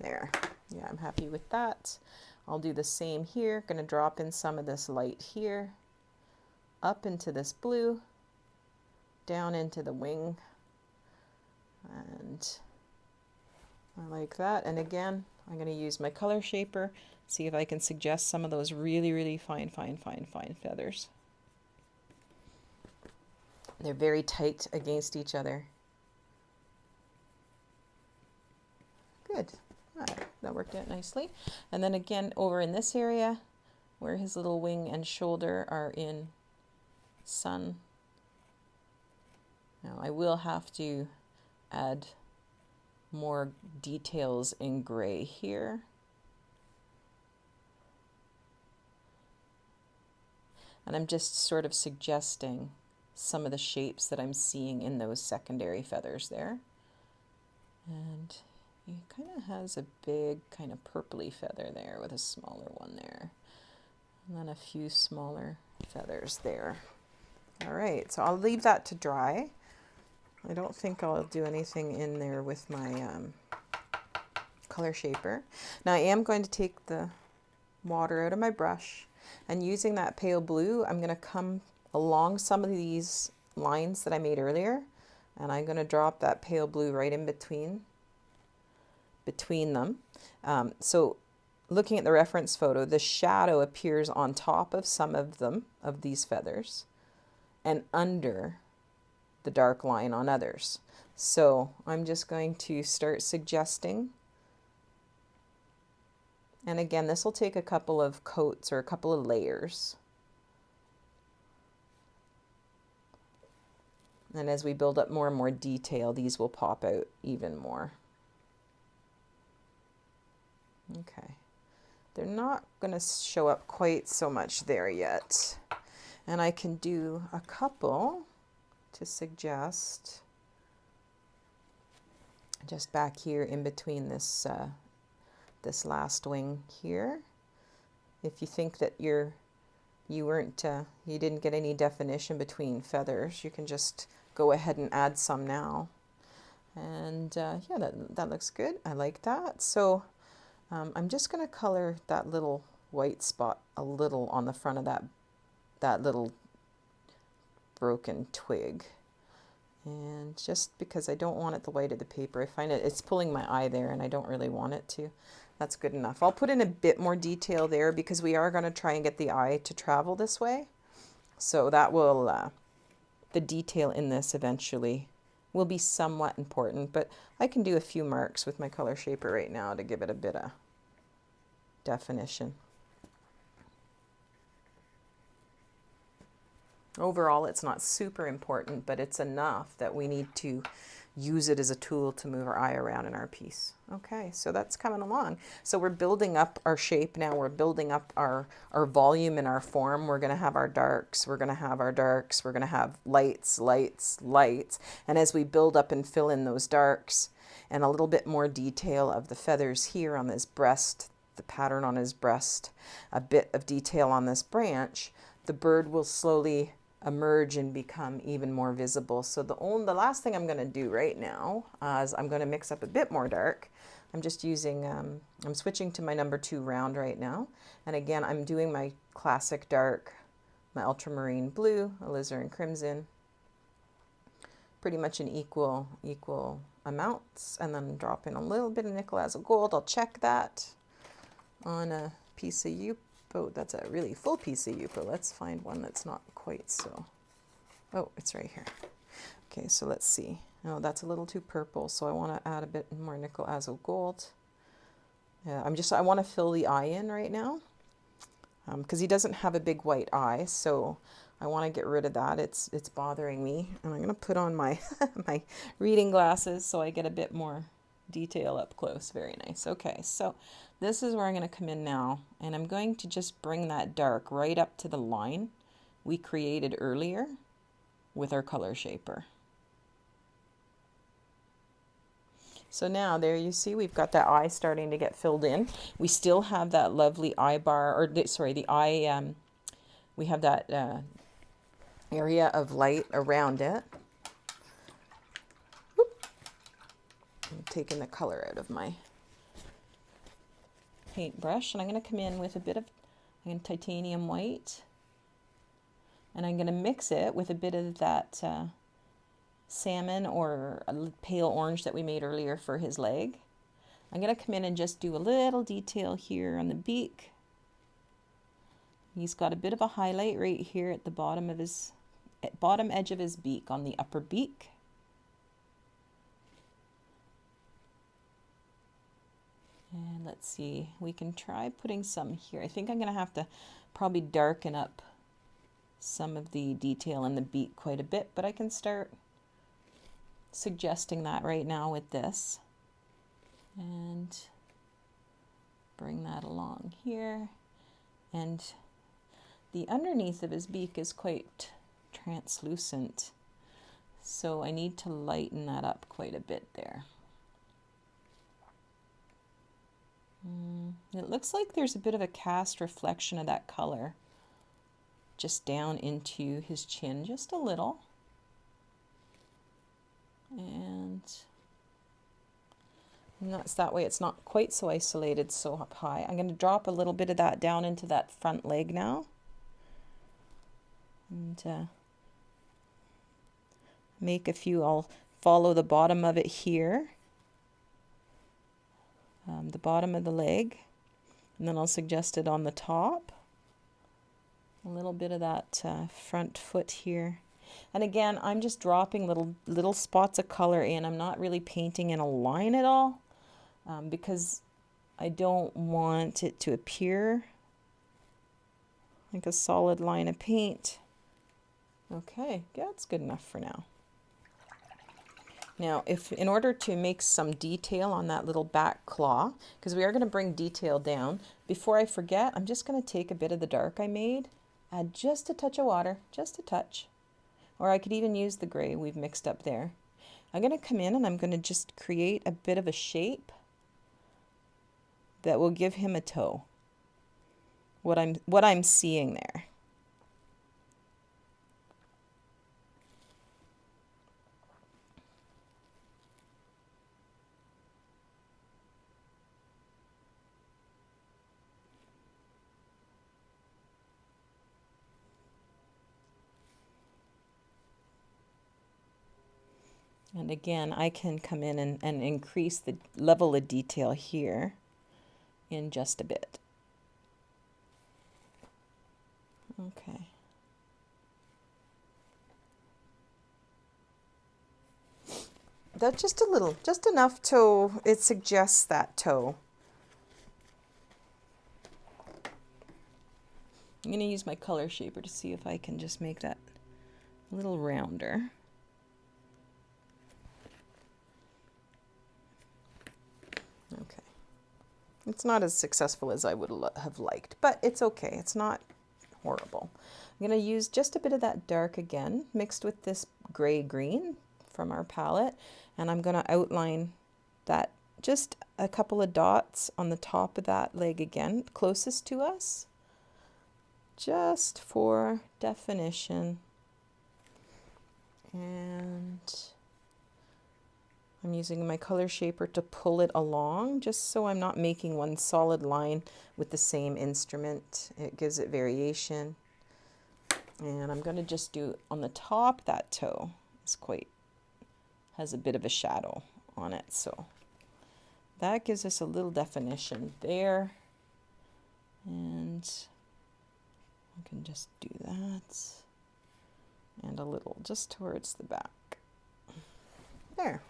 There. Yeah, I'm happy with that. I'll do the same here. Going to drop in some of this light here, up into this blue, down into the wing, and I like that. And again, I'm going to use my color shaper, see if I can suggest some of those really, really fine, fine, fine, fine feathers. They're very tight against each other. Good. All right, that worked out nicely. And then again, over in this area, where his little wing and shoulder are in sun. Now I will have to add more details in gray here. And I'm just sort of suggesting some of the shapes that I'm seeing in those secondary feathers there. And he kind of has a big kind of purpley feather there with a smaller one there. And then a few smaller feathers there. All right, so I'll leave that to dry. I don't think I'll do anything in there with my color shaper. Now I am going to take the water out of my brush, and using that pale blue, I'm going to come along some of these lines that I made earlier, and I'm going to drop that pale blue right in between them. So looking at the reference photo, the shadow appears on top of some of them, of these feathers, and under the dark line on others. So I'm just going to start suggesting. And again, this will take a couple of coats or a couple of layers. And as we build up more and more detail, these will pop out even more. Okay. they're not going to show up quite so much there yet. And I can do a couple to suggest just back here in between this this last wing here. If you think that you didn't get any definition between feathers, you can just go ahead and add some now. And yeah, that looks good. I like that. So I'm just going to color that little white spot a little on the front of that little broken twig. And just because I don't want it the white of the paper, I find it's pulling my eye there and I don't really want it to. That's good enough. I'll put in a bit more detail there because we are going to try and get the eye to travel this way. So that will, the detail in this eventually will be somewhat important, but I can do a few marks with my color shaper right now to give it a bit of definition. Overall, it's not super important, but it's enough that we need to use it as a tool to move our eye around in our piece. Okay, so that's coming along. So we're building up our shape now. We're building up our volume and our form. We're going to have our darks. We're going to have our darks. We're going to have lights, lights, lights. And as we build up and fill in those darks and a little bit more detail of the feathers here on this breast, the pattern on his breast, a bit of detail on this branch, the bird will slowly emerge and become even more visible. So the last thing I'm going to do right now is I'm going to mix up a bit more dark. I'm just using, I'm switching to my number 2 round right now. And again, I'm doing my classic dark, my ultramarine blue, alizarin crimson, pretty much in equal amounts, and then drop in a little bit of nickel as a gold. I'll check that on a piece of Yupo. Oh, that's a really full piece of Yupo. Let's find one that's not quite so. Oh, it's right here. Okay, so let's see. Oh, that's a little too purple, so I want to add a bit more nickel azo gold. I want to fill the eye in right now because he doesn't have a big white eye, so I want to get rid of that. It's bothering me, and I'm going to put on my my reading glasses so I get a bit more detail up close. Very nice. Okay, so this is where I'm going to come in now, and I'm going to just bring that dark right up to the line we created earlier with our color shaper. So now there you see we've got that eye starting to get filled in. We still have that lovely eye bar, or sorry, the eye, we have that area of light around it. I'm taking the color out of my paintbrush, and I'm going to come in with a bit of titanium white, and I'm going to mix it with a bit of that salmon or a pale orange that we made earlier for his leg. I'm going to come in and just do a little detail here on the beak. He's got a bit of a highlight right here at the bottom of his bottom edge of his beak, on the upper beak. And let's see, we can try putting some here. I think I'm going to have to probably darken up some of the detail in the beak quite a bit, but I can start suggesting that right now with this. And bring that along here. And the underneath of his beak is quite translucent, so I need to lighten that up quite a bit there. It looks like there's a bit of a cast reflection of that color just down into his chin, just a little. And that's that way it's not quite so isolated so up high. I'm going to drop a little bit of that down into that front leg now. And make a few, I'll follow the bottom of it here. The bottom of the leg, and then I'll suggest it on the top. A little bit of that front foot here. And again, I'm just dropping little spots of color in. I'm not really painting in a line at all because I don't want it to appear like a solid line of paint. Okay, yeah, that's good enough for now. Now, if in order to make some detail on that little back claw, because we are going to bring detail down, before I forget, I'm just going to take a bit of the dark I made, add just a touch of water, just a touch. Or I could even use the gray we've mixed up there. I'm going to come in and I'm going to just create a bit of a shape that will give him a toe. What I'm seeing there. And again, I can come in and increase the level of detail here in just a bit. Okay. That's just a little, just enough to, it suggests that toe. I'm going to use my color shaper to see if I can just make that a little rounder. Okay. It's not as successful as I would have liked, but it's okay. It's not horrible. I'm going to use just a bit of that dark again, mixed with this gray-green from our palette, and I'm going to outline that, just a couple of dots on the top of that leg again, closest to us, just for definition. And I'm using my color shaper to pull it along, just so I'm not making one solid line with the same instrument. It gives it variation. And I'm going to just do on the top, that toe is has a bit of a shadow on it. So that gives us a little definition there. And I can just do that. And a little just towards the back. There.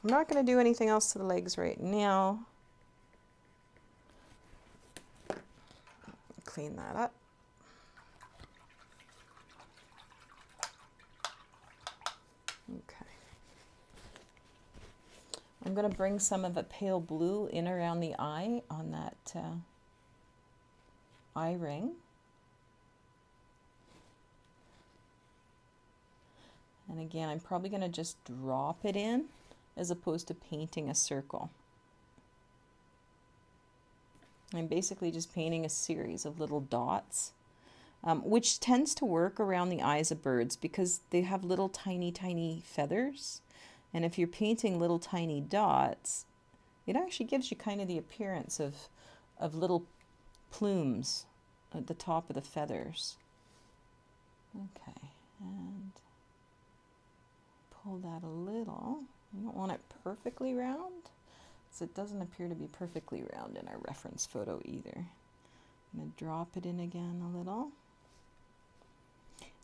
I'm not going to do anything else to the legs right now. Clean that up. Okay. I'm going to bring some of a pale blue in around the eye on that eye ring. And again, I'm probably going to just drop it in as opposed to painting a circle. I'm basically just painting a series of little dots, which tends to work around the eyes of birds because they have little tiny feathers. And if you're painting little tiny dots, it actually gives you kind of the appearance of little plumes at the top of the feathers. Okay, and pull that a little. I don't want it perfectly round, so it doesn't appear to be perfectly round in our reference photo either. I'm going to drop it in again a little.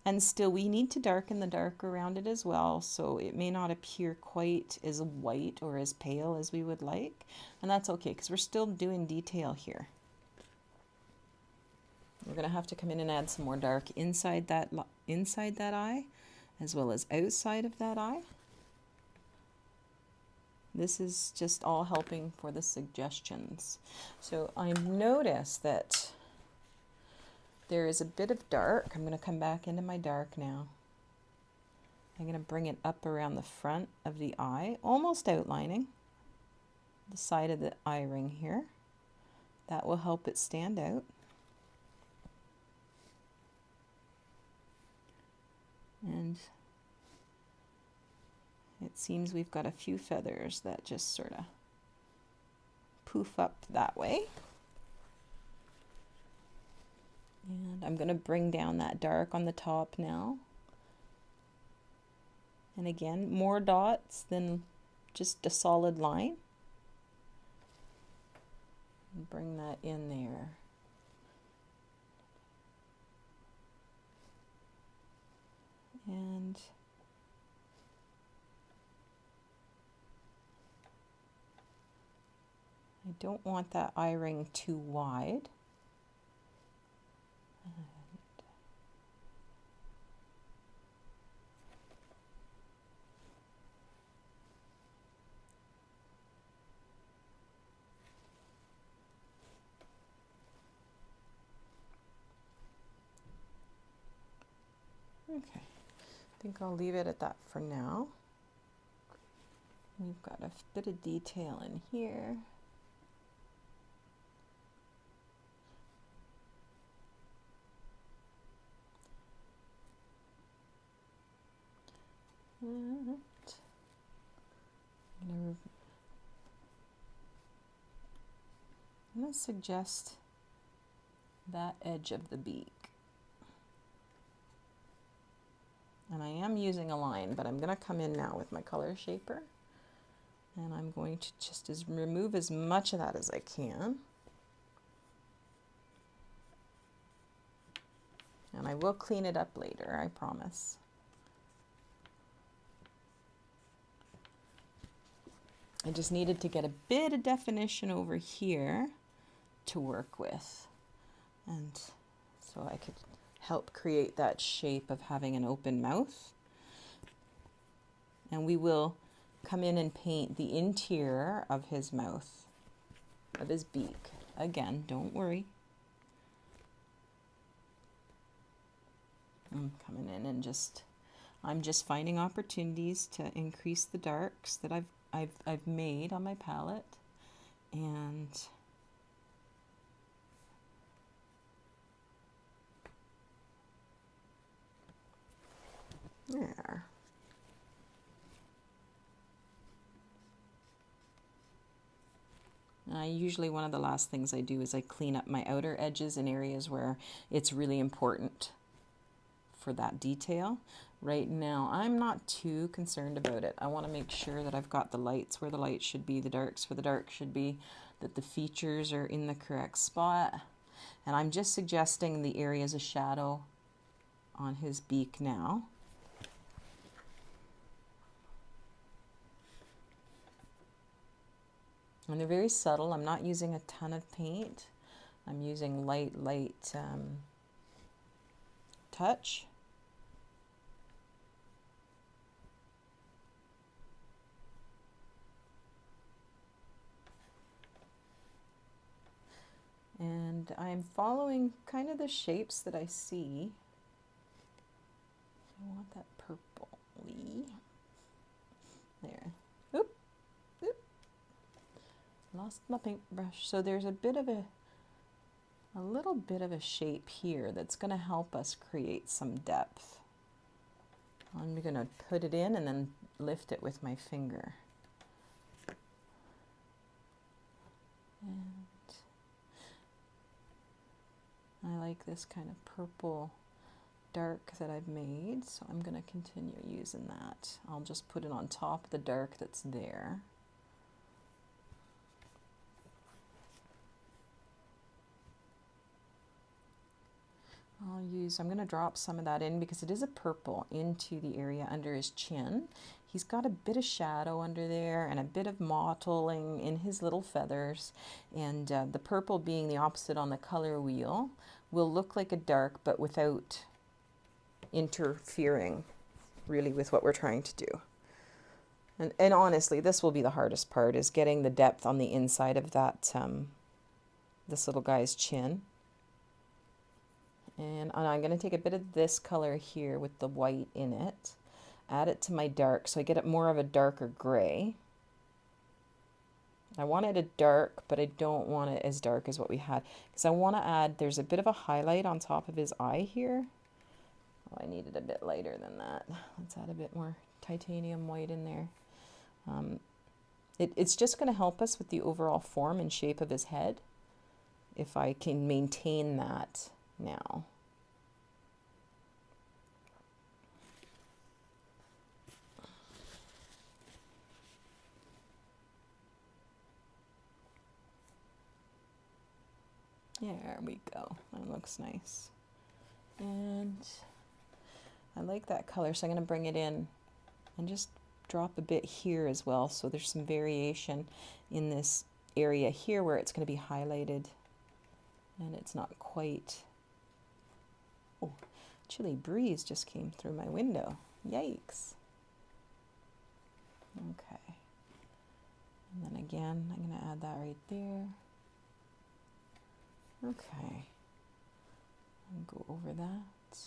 And still, we need to darken the dark around it as well, so it may not appear quite as white or as pale as we would like. And that's okay, because we're still doing detail here. We're going to have to come in and add some more dark inside that eye, as well as outside of that eye. This is just all helping for the suggestions. So I notice that there is a bit of dark. I'm going to come back into my dark now. I'm going to bring it up around the front of the eye, almost outlining the side of the eye ring here. That will help it stand out. And it seems we've got a few feathers that just sort of poof up that way. And I'm going to bring down that dark on the top now. And again, more dots than just a solid line. And bring that in there. And I don't want that eye ring too wide. Okay, I think I'll leave it at that for now. We've got a bit of detail in here. And I'm going to suggest that edge of the beak. And I am using a line, but I'm going to come in now with my color shaper. And I'm going to just remove as much of that as I can. And I will clean it up later, I promise. I just needed to get a bit of definition over here to work with. And so I could help create that shape of having an open mouth. And we will come in and paint the interior of his mouth, of his beak. Again, don't worry. I'm coming in and I'm just finding opportunities to increase the darks that I've made on my palette. And there. Usually one of the last things I do is I clean up my outer edges in areas where it's really important for that detail. Right now, I'm not too concerned about it. I want to make sure that I've got the lights where the lights should be, the darks where the dark should be, that the features are in the correct spot. And I'm just suggesting the areas of shadow on his beak now. And they're very subtle. I'm not using a ton of paint. I'm using light touch. And I'm following kind of the shapes that I see. I want that purpley. There. Oop. Oop. Lost my paintbrush. So there's a little bit of a shape here that's going to help us create some depth. I'm going to put it in and then lift it with my finger. And I like this kind of purple dark that I've made, so I'm going to continue using that. I'll just put it on top of the dark that's there. I'm going to drop some of that in because it is a purple into the area under his chin. He's got a bit of shadow under there and a bit of mottling in his little feathers. And the purple being the opposite on the color wheel will look like a dark, but without interfering really with what we're trying to do. And honestly, this will be the hardest part, is getting the depth on the inside of that this little guy's chin. And I'm going to take a bit of this color here with the white in it, add it to my dark so I get it more of a darker gray. I want it a dark, but I don't want it as dark as what we had, because I want to add, there's a bit of a highlight on top of his eye here. Oh, I need it a bit lighter than that. Let's add a bit more titanium white in there. It's just going to help us with the overall form and shape of his head if I can maintain that now. There we go. That looks nice. And I like that color, so I'm going to bring it in and just drop a bit here as well, so there's some variation in this area here where it's going to be highlighted and it's not quite. Oh, chilly breeze just came through my window. Yikes. Okay. And then again, I'm going to add that right there. Okay. And go over that.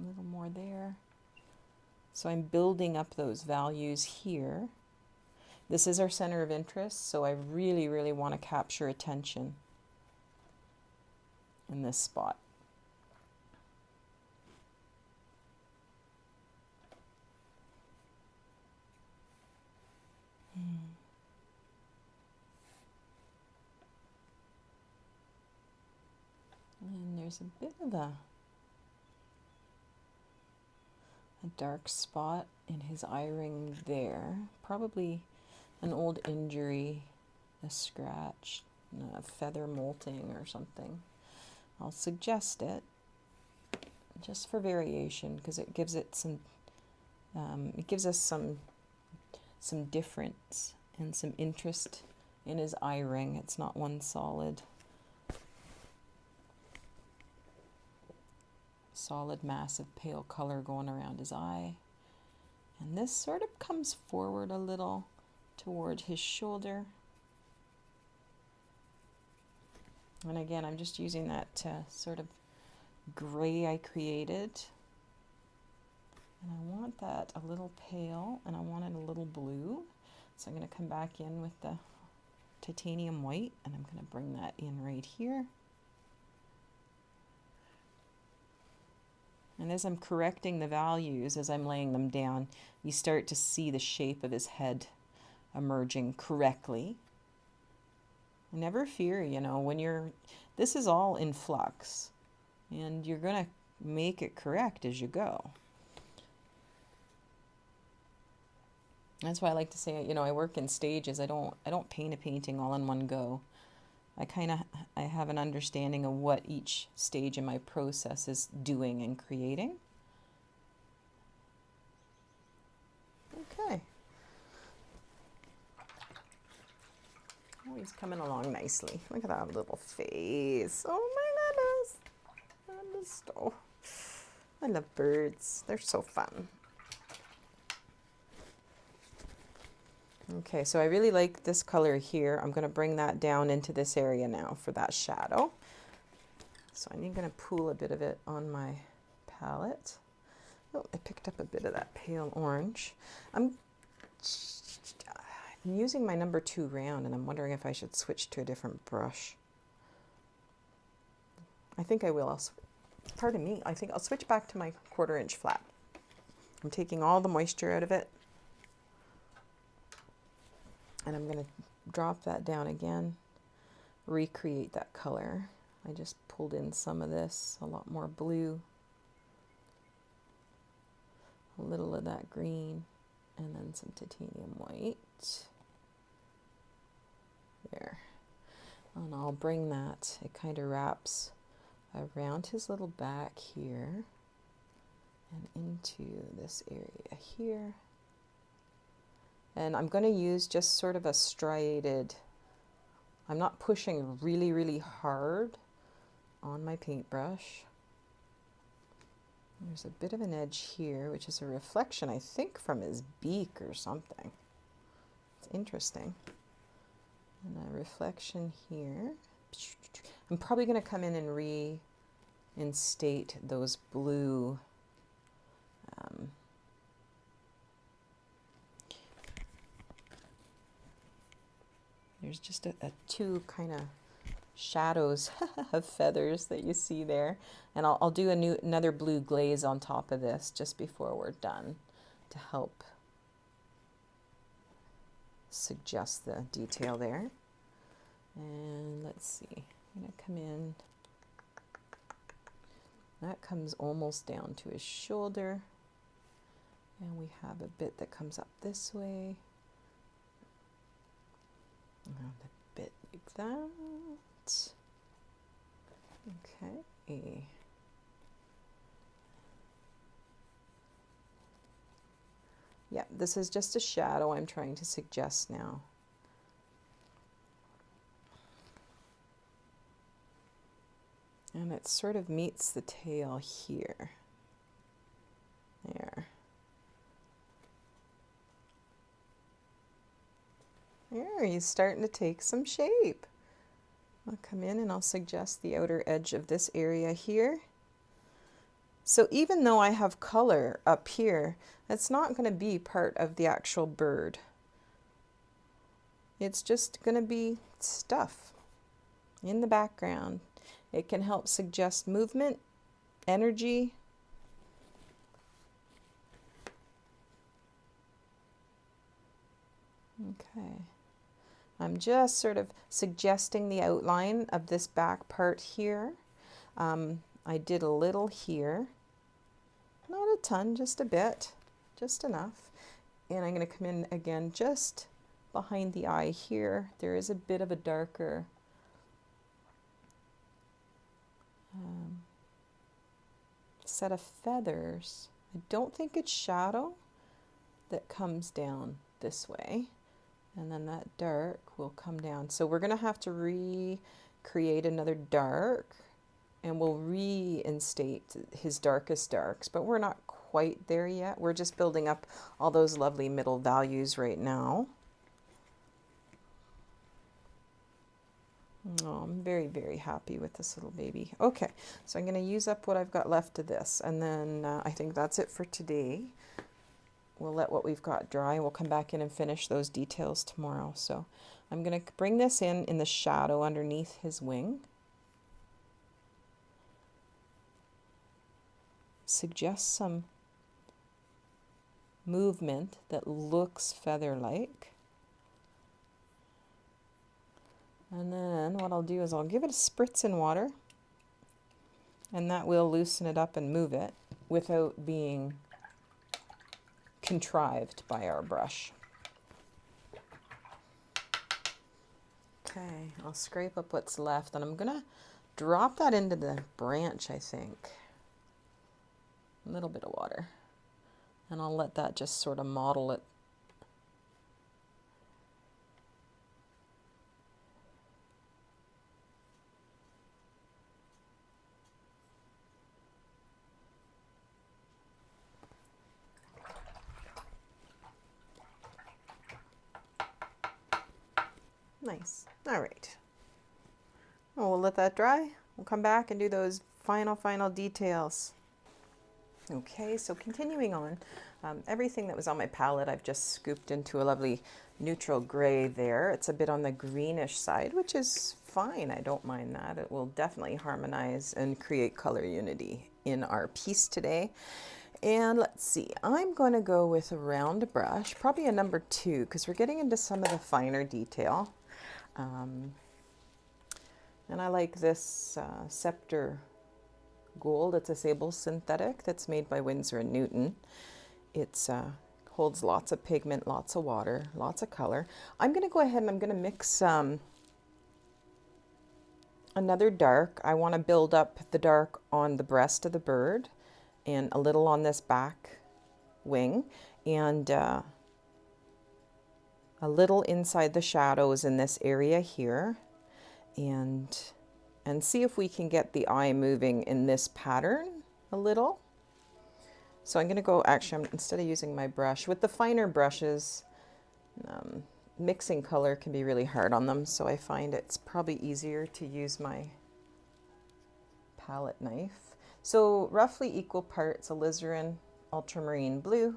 A little more there. So I'm building up those values here. This is our center of interest, so I really, really want to capture attention in this spot. And there's a bit of a dark spot in his eye ring there. Probably an old injury, a scratch, a feather molting or something. I'll suggest it just for variation because it gives it some, it gives us some difference and some interest in his eye ring. It's not one solid massive pale color going around his eye. And this sort of comes forward a little toward his shoulder. And again, I'm just using that sort of gray I created. And I want that a little pale, and I want it a little blue. So I'm going to come back in with the titanium white, and I'm going to bring that in right here. And as I'm correcting the values, as I'm laying them down, you start to see the shape of his head emerging correctly. Never fear, you know, when this is all in flux, and you're going to make it correct as you go. That's why I like to say, you know, I work in stages. I don't paint a painting all in one go. I have an understanding of what each stage in my process is doing and creating. Okay. Oh, he's coming along nicely. Look at that little face. Oh my goodness. I love birds. They're so fun. Okay, so I really like this color here. I'm going to bring that down into this area now for that shadow. So I'm going to pool a bit of it on my palette. Oh, I picked up a bit of that pale orange. I'm using my number 2 round, and I'm wondering if I should switch to a different brush. I think I will. Pardon me. I think I'll switch back to my 1/4 inch flat. I'm taking all the moisture out of it. And I'm going to drop that down again, recreate that color. I just pulled in some of this, a lot more blue, a little of that green, and then some titanium white. There. And I'll bring that, it kind of wraps around his little back here and into this area here. And I'm going to use just sort of a striated, I'm not pushing really, really hard on my paintbrush. There's a bit of an edge here, which is a reflection, I think, from his beak or something. It's interesting. And a reflection here. I'm probably going to come in and reinstate those blue there's just a 2 kind of shadows of feathers that you see there. And I'll do another blue glaze on top of this just before we're done to help suggest the detail there. And let's see, I'm going to come in. That comes almost down to his shoulder. And we have a bit that comes up this way. A bit like that. Okay. Yeah, this is just a shadow I'm trying to suggest now. And it sort of meets the tail here. There. There, he's starting to take some shape. I'll come in and I'll suggest the outer edge of this area here. So even though I have color up here, it's not going to be part of the actual bird. It's just going to be stuff in the background. It can help suggest movement, energy. Okay. I'm just sort of suggesting the outline of this back part here. I did a little here. Not a ton, just a bit, just enough. And I'm going to come in again just behind the eye here. There is a bit of a darker set of feathers. I don't think it's shadow that comes down this way. And then that dark will come down. So we're going to have to recreate another dark, and we'll reinstate his darkest darks, but we're not quite there yet. We're just building up all those lovely middle values right now. Oh, I'm very, very happy with this little baby. Okay, so I'm going to use up what I've got left of this, and then I think that's it for today. We'll let what we've got dry. We'll come back in and finish those details tomorrow. So I'm going to bring this in the shadow underneath his wing. Suggest some movement that looks feather-like. And then what I'll do is I'll give it a spritz in water, and that will loosen it up and move it without being contrived by our brush. Okay, I'll scrape up what's left, and I'm gonna drop that into the branch, I think. A little bit of water, and I'll let that just sort of model it. Nice. All right. Well, we'll let that dry. We'll come back and do those final details. Okay, so continuing on, everything that was on my palette I've just scooped into a lovely neutral gray there. It's a bit on the greenish side, which is fine. I don't mind that. It will definitely harmonize and create color unity in our piece today. And let's see, I'm going to go with a round brush, probably a number 2, because we're getting into some of the finer detail. And I like this Scepter Gold. It's a sable synthetic that's made by Winsor & Newton. It's holds lots of pigment, lots of water, lots of color. I'm going to go ahead and I'm going to mix another dark. I want to build up the dark on the breast of the bird and a little on this back wing, and a little inside the shadows in this area here, and see if we can get the eye moving in this pattern a little. So I'm going to go, actually, instead of using my brush, with the finer brushes, mixing color can be really hard on them, so I find it's probably easier to use my palette knife. So roughly equal parts alizarin, ultramarine blue,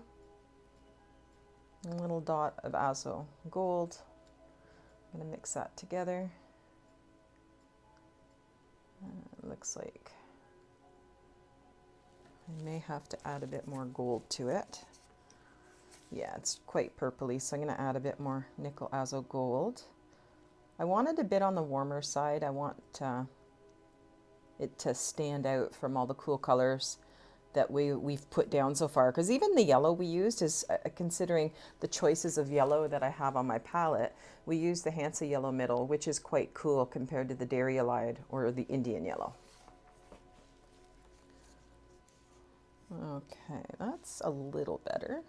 a little dot of azo gold. I'm going to mix that together. It looks like I may have to add a bit more gold to it. Yeah, it's quite purpley, so I'm going to add a bit more nickel azo gold. I wanted a bit on the warmer side. I want it to stand out from all the cool colors that we've put down so far, because even the yellow we used is, considering the choices of yellow that I have on my palette, we used the Hansa Yellow Middle, which is quite cool compared to the Dariolide or the Indian Yellow. Okay, that's a little better.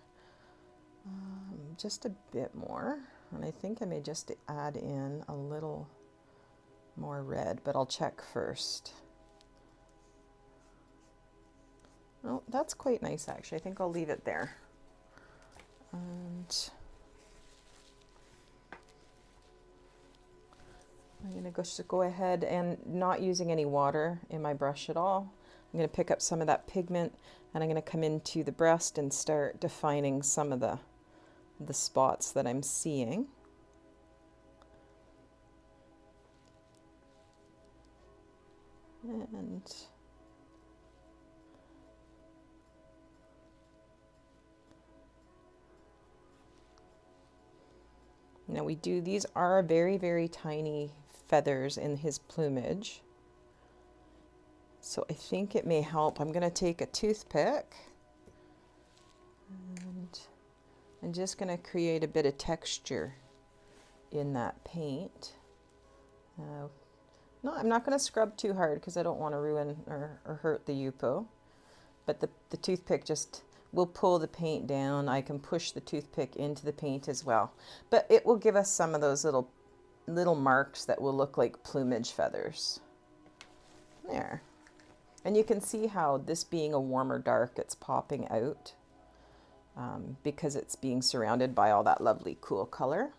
Just a bit more, and I think I may just add in a little more red, but I'll check first. Oh, that's quite nice, actually. I think I'll leave it there. And I'm going to just go ahead and not using any water in my brush at all. I'm going to pick up some of that pigment, and I'm going to come into the breast and start defining some of the spots that I'm seeing. And now these are very, very tiny feathers in his plumage. So I think it may help. I'm going to take a toothpick and I'm just going to create a bit of texture in that paint. No, I'm not going to scrub too hard because I don't want to ruin or hurt the Yupo. But the toothpick just will pull the paint down. I can push the toothpick into the paint as well. But it will give us some of those little marks that will look like plumage feathers. There. And you can see how this being a warmer dark, it's popping out because it's being surrounded by all that lovely cool color.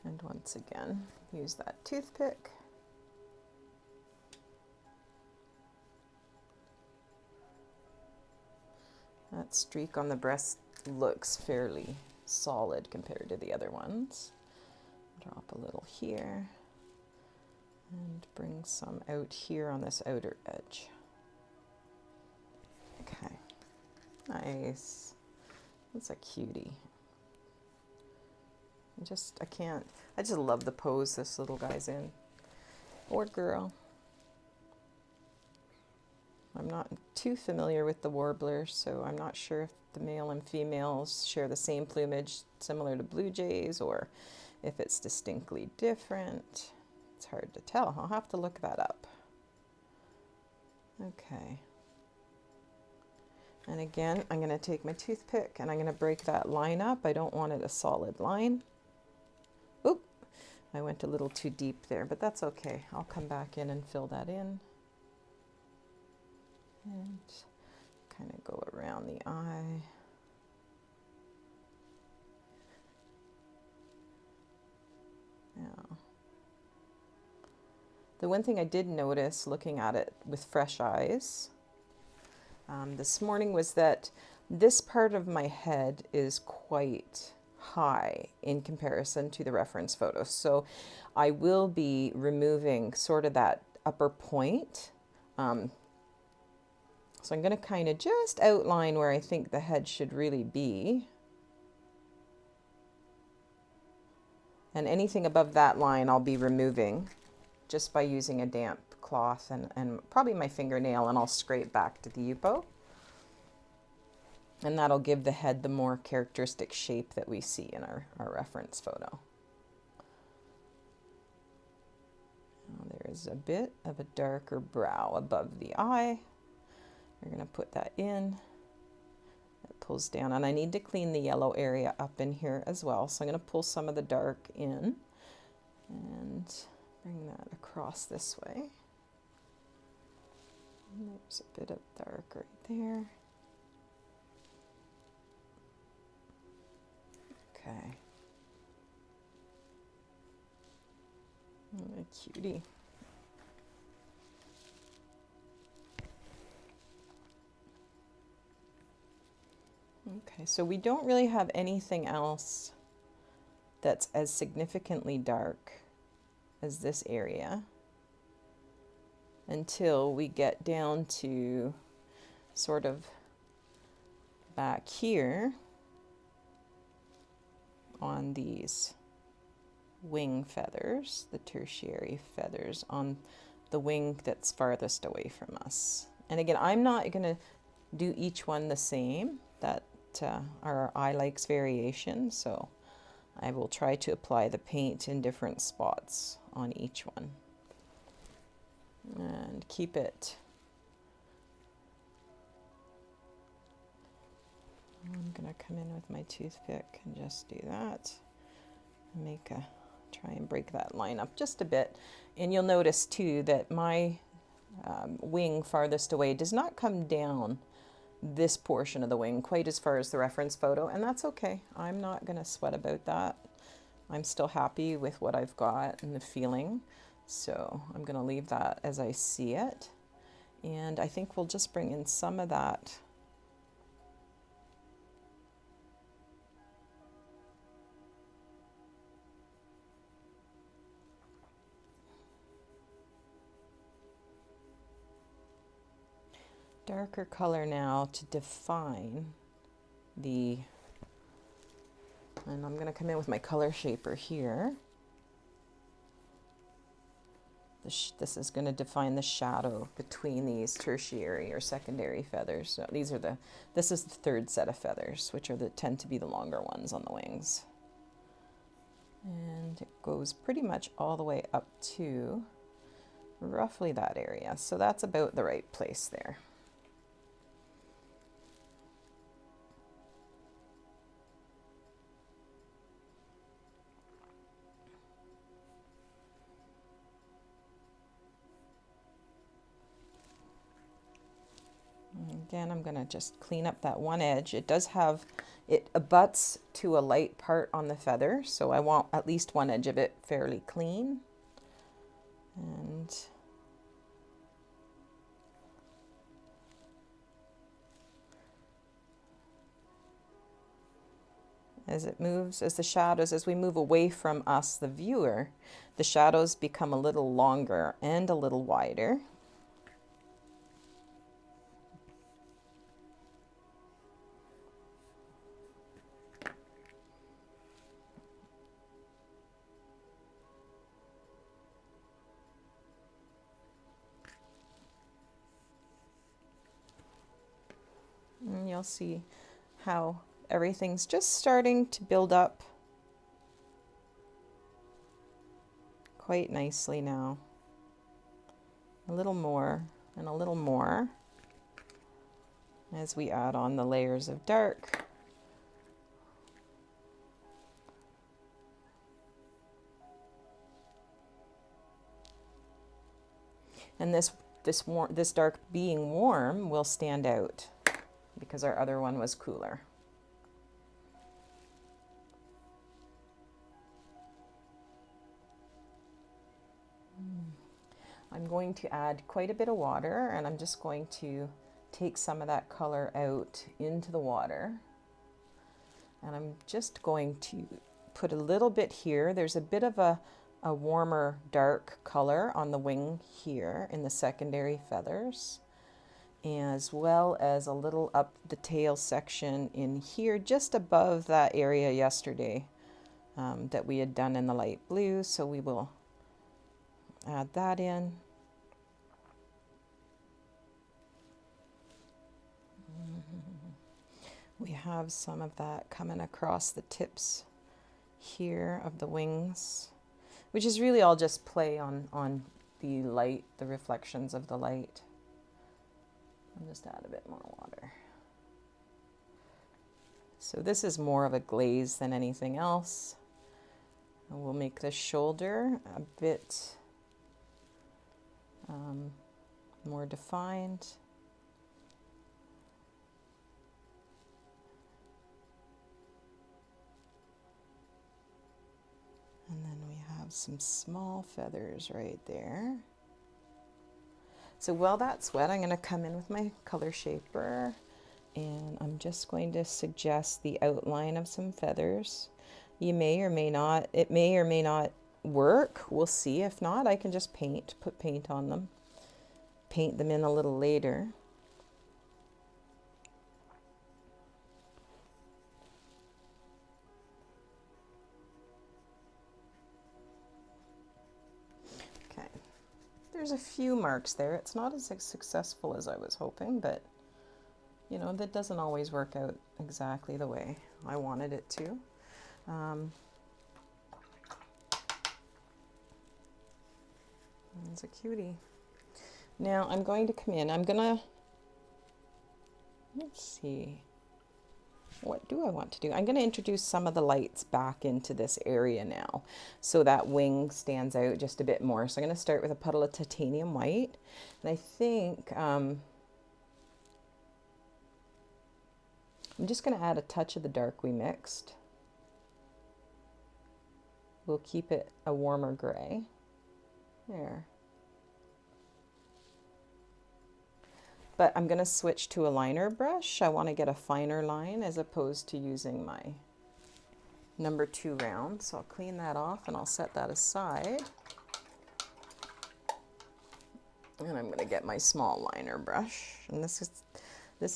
And once again, use that toothpick. That streak on the breast looks fairly solid compared to the other ones. Drop a little here and bring some out here on this outer edge. Okay, nice. That's a cutie. I just love the pose this little guy's in. Or girl. I'm not too familiar with the warblers, so I'm not sure if the male and females share the same plumage similar to blue jays or if it's distinctly different. It's hard to tell. I'll have to look that up. Okay. And again, I'm going to take my toothpick and I'm going to break that line up. I don't want it a solid line. Oop, I went a little too deep there, but that's okay. I'll come back in and fill that in. And kind of go around the eye. Now, the one thing I did notice looking at it with fresh eyes this morning was that this part of my head is quite high in comparison to the reference photos. So I will be removing sort of that upper point. So I'm going to kind of just outline where I think the head should really be. And anything above that line I'll be removing just by using a damp cloth and probably my fingernail, and I'll scrape back to the Yupo. And that'll give the head the more characteristic shape that we see in our reference photo. Now there is a bit of a darker brow above the eye. We're going to put that in. It pulls down, and I need to clean the yellow area up in here as well. So I'm going to pull some of the dark in and bring that across this way. And there's a bit of dark right there. Okay. And a cutie. Okay, so we don't really have anything else that's as significantly dark as this area until we get down to sort of back here on these wing feathers, the tertiary feathers on the wing that's farthest away from us. And again, I'm not going to do each one the same. That our eye likes variation, so I will try to apply the paint in different spots on each one and keep it. I'm going to come in with my toothpick and just do that. Make a Try and break that line up just a bit. And you'll notice too that my wing farthest away does not come down this portion of the wing quite as far as the reference photo, and that's okay. I'm not going to sweat about that. I'm still happy with what I've got and the feeling, so I'm going to leave that as I see it. And I think we'll just bring in some of that darker color now to define the, and I'm going to come in with my color shaper here. This is going to define the shadow between these tertiary or secondary feathers. So these are this is the third set of feathers, which are tend to be the longer ones on the wings. And it goes pretty much all the way up to roughly that area. So that's about the right place there. Again, I'm going to just clean up that one edge. It does have, it abuts to a light part on the feather, so I want at least one edge of it fairly clean. And as it moves, as the shadows, as we move away from us, the viewer, the shadows become a little longer and a little wider. And you'll see how everything's just starting to build up quite nicely now. A little more and a little more as we add on the layers of dark. And this dark being warm will stand out because our other one was cooler. I'm going to add quite a bit of water, and I'm just going to take some of that color out into the water. And I'm just going to put a little bit here. There's a bit of a warmer dark color on the wing here in the secondary feathers, as well as a little up the tail section in here just above that area yesterday that we had done in the light blue. So we will add that in. We have some of that coming across the tips here of the wings, which is really all just play on the light, the reflections of the light. I'll just add a bit more water. So this is more of a glaze than anything else. And we'll make the shoulder a bit more defined. And then we have some small feathers right there. So while that's wet, I'm going to come in with my color shaper, and I'm just going to suggest the outline of some feathers. You may or may not, it may or may not work. We'll see. If not, I can just put paint on them, paint them in a little later. There's a few marks there. It's not as successful as I was hoping, but you know, that doesn't always work out exactly the way I wanted it to. It's a cutie. Now I'm going to come in. Let's see. what do I want to do? I'm going to introduce some of the lights back into this area now so that wing stands out just a bit more. So I'm going to start with a puddle of titanium white. And I think I'm just going to add a touch of the dark we mixed. We'll keep it a warmer gray. There. But I'm going to switch to a liner brush. I want to get a finer line as opposed to using my number 2 round. So I'll clean that off and I'll set that aside. And I'm going to get my small liner brush. And this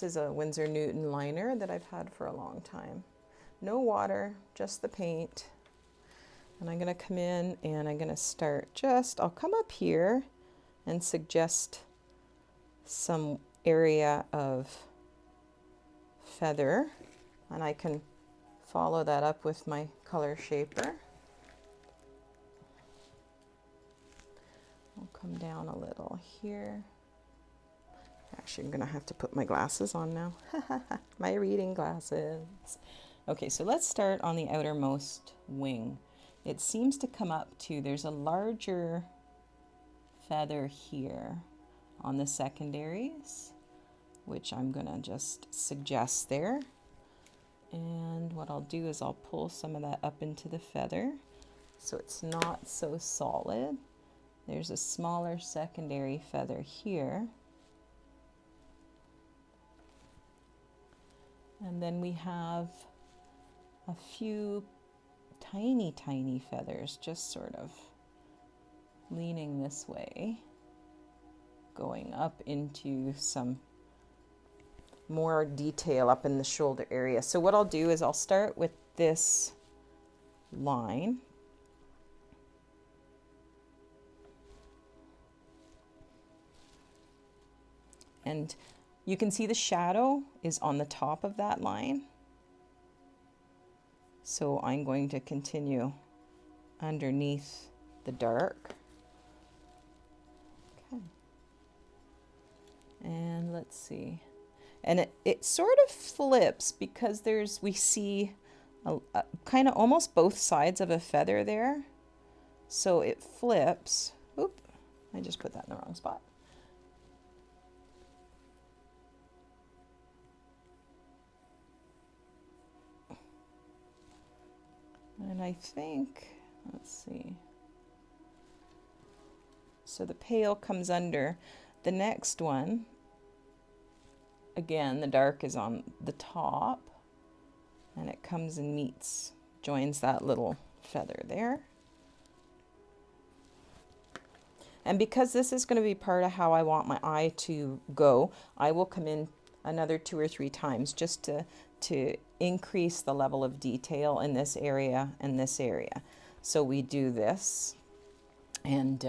is a Winsor Newton liner that I've had for a long time. No water, just the paint. And I'm going to come in and I'm going to start I'll come up here and suggest some area of feather, and I can follow that up with my color shaper. I'll come down a little here. Actually, I'm gonna have to put my glasses on now. My reading glasses. Okay, so let's start on the outermost wing. It seems to come up to, there's a larger feather here on the secondaries, which I'm gonna just suggest there. And what I'll do is I'll pull some of that up into the feather so it's not so solid. There's a smaller secondary feather here. And then we have a few tiny, tiny feathers just sort of leaning this way, going up into some more detail up in the shoulder area. So what I'll do is I'll start with this line. And you can see the shadow is on the top of that line. So I'm going to continue underneath the dark. Okay. And let's see. And it sort of flips because we see a kind of almost both sides of a feather there. So it flips. Oop, I just put that in the wrong spot. And I think, let's see. So the pale comes under the next one. Again, the dark is on the top, and it comes and joins that little feather there. And because this is going to be part of how I want my eye to go, I will come in another 2 or 3 times just to increase the level of detail in this area and this area. So we do this, and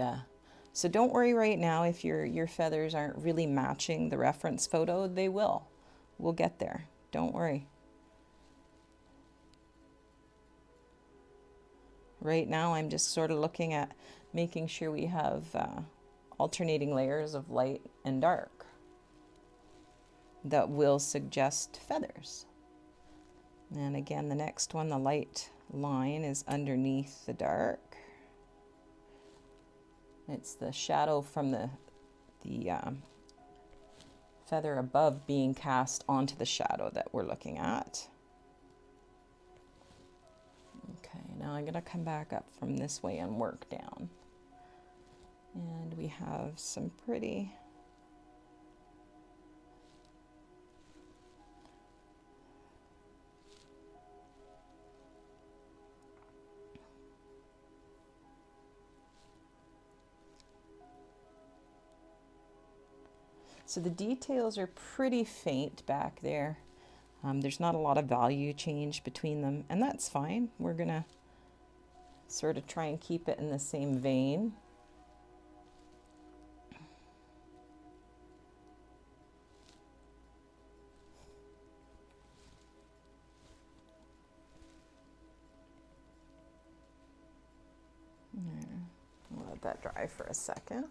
so don't worry right now if your feathers aren't really matching the reference photo. They will. We'll get there. Don't worry. Right now I'm just sort of looking at making sure we have alternating layers of light and dark that will suggest feathers. And again, the next one, the light line is underneath the dark. It's the shadow from the feather above being cast onto the shadow that we're looking at. Okay, now I'm going to come back up from this way and work down. And we have some pretty So the details are pretty faint back there. There's not a lot of value change between them, and that's fine. We're gonna sort of try and keep it in the same vein. I'll let that dry for a second.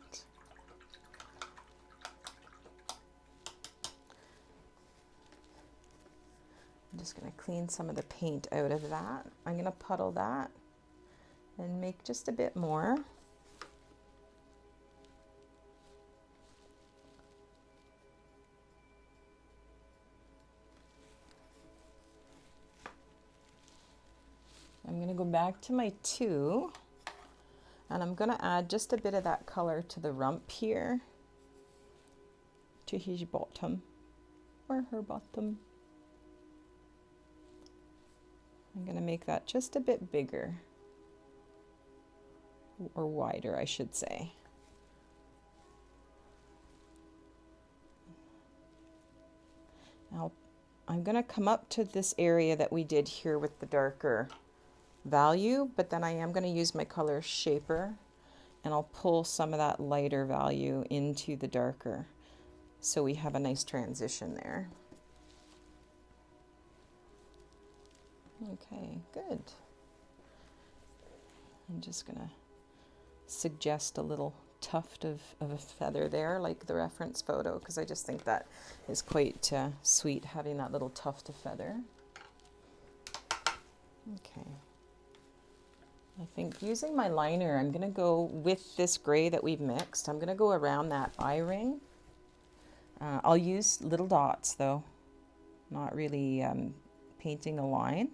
just going to clean some of the paint out of that. I'm going to puddle that and make just a bit more. I'm going to go back to my 2, and I'm going to add just a bit of that color to the rump here, to his bottom, or her bottom. I'm going to make that just a bit bigger, or wider, I should say. Now, I'm going to come up to this area that we did here with the darker value, but then I am going to use my color shaper, and I'll pull some of that lighter value into the darker, so we have a nice transition there. Okay, good. I'm just going to suggest a little tuft of a feather there, like the reference photo, because I just think that is quite sweet, having that little tuft of feather. Okay. I think using my liner, I'm going to go with this gray that we've mixed. I'm going to go around that eye ring. I'll use little dots though, not really painting a line.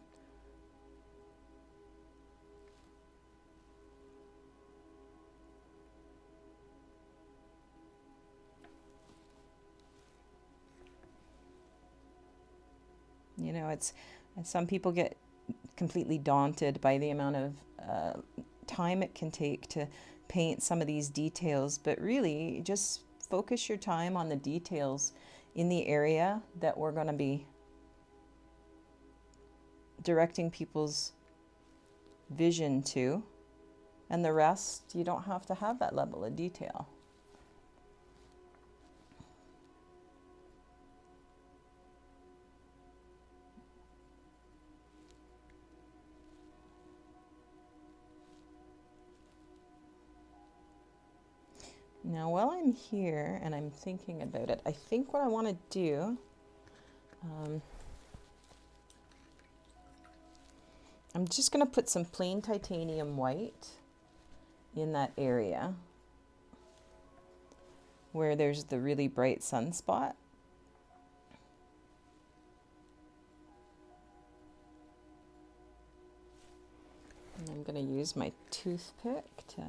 You know, it's some people get completely daunted by the amount of time it can take to paint some of these details, but really just focus your time on the details in the area that we're going to be directing people's vision to, and the rest, you don't have to have that level of detail. Now, while I'm here and I'm thinking about it, I think what I want to do, I'm just going to put some plain titanium white in that area where there's the really bright sunspot. And I'm going to use my toothpick to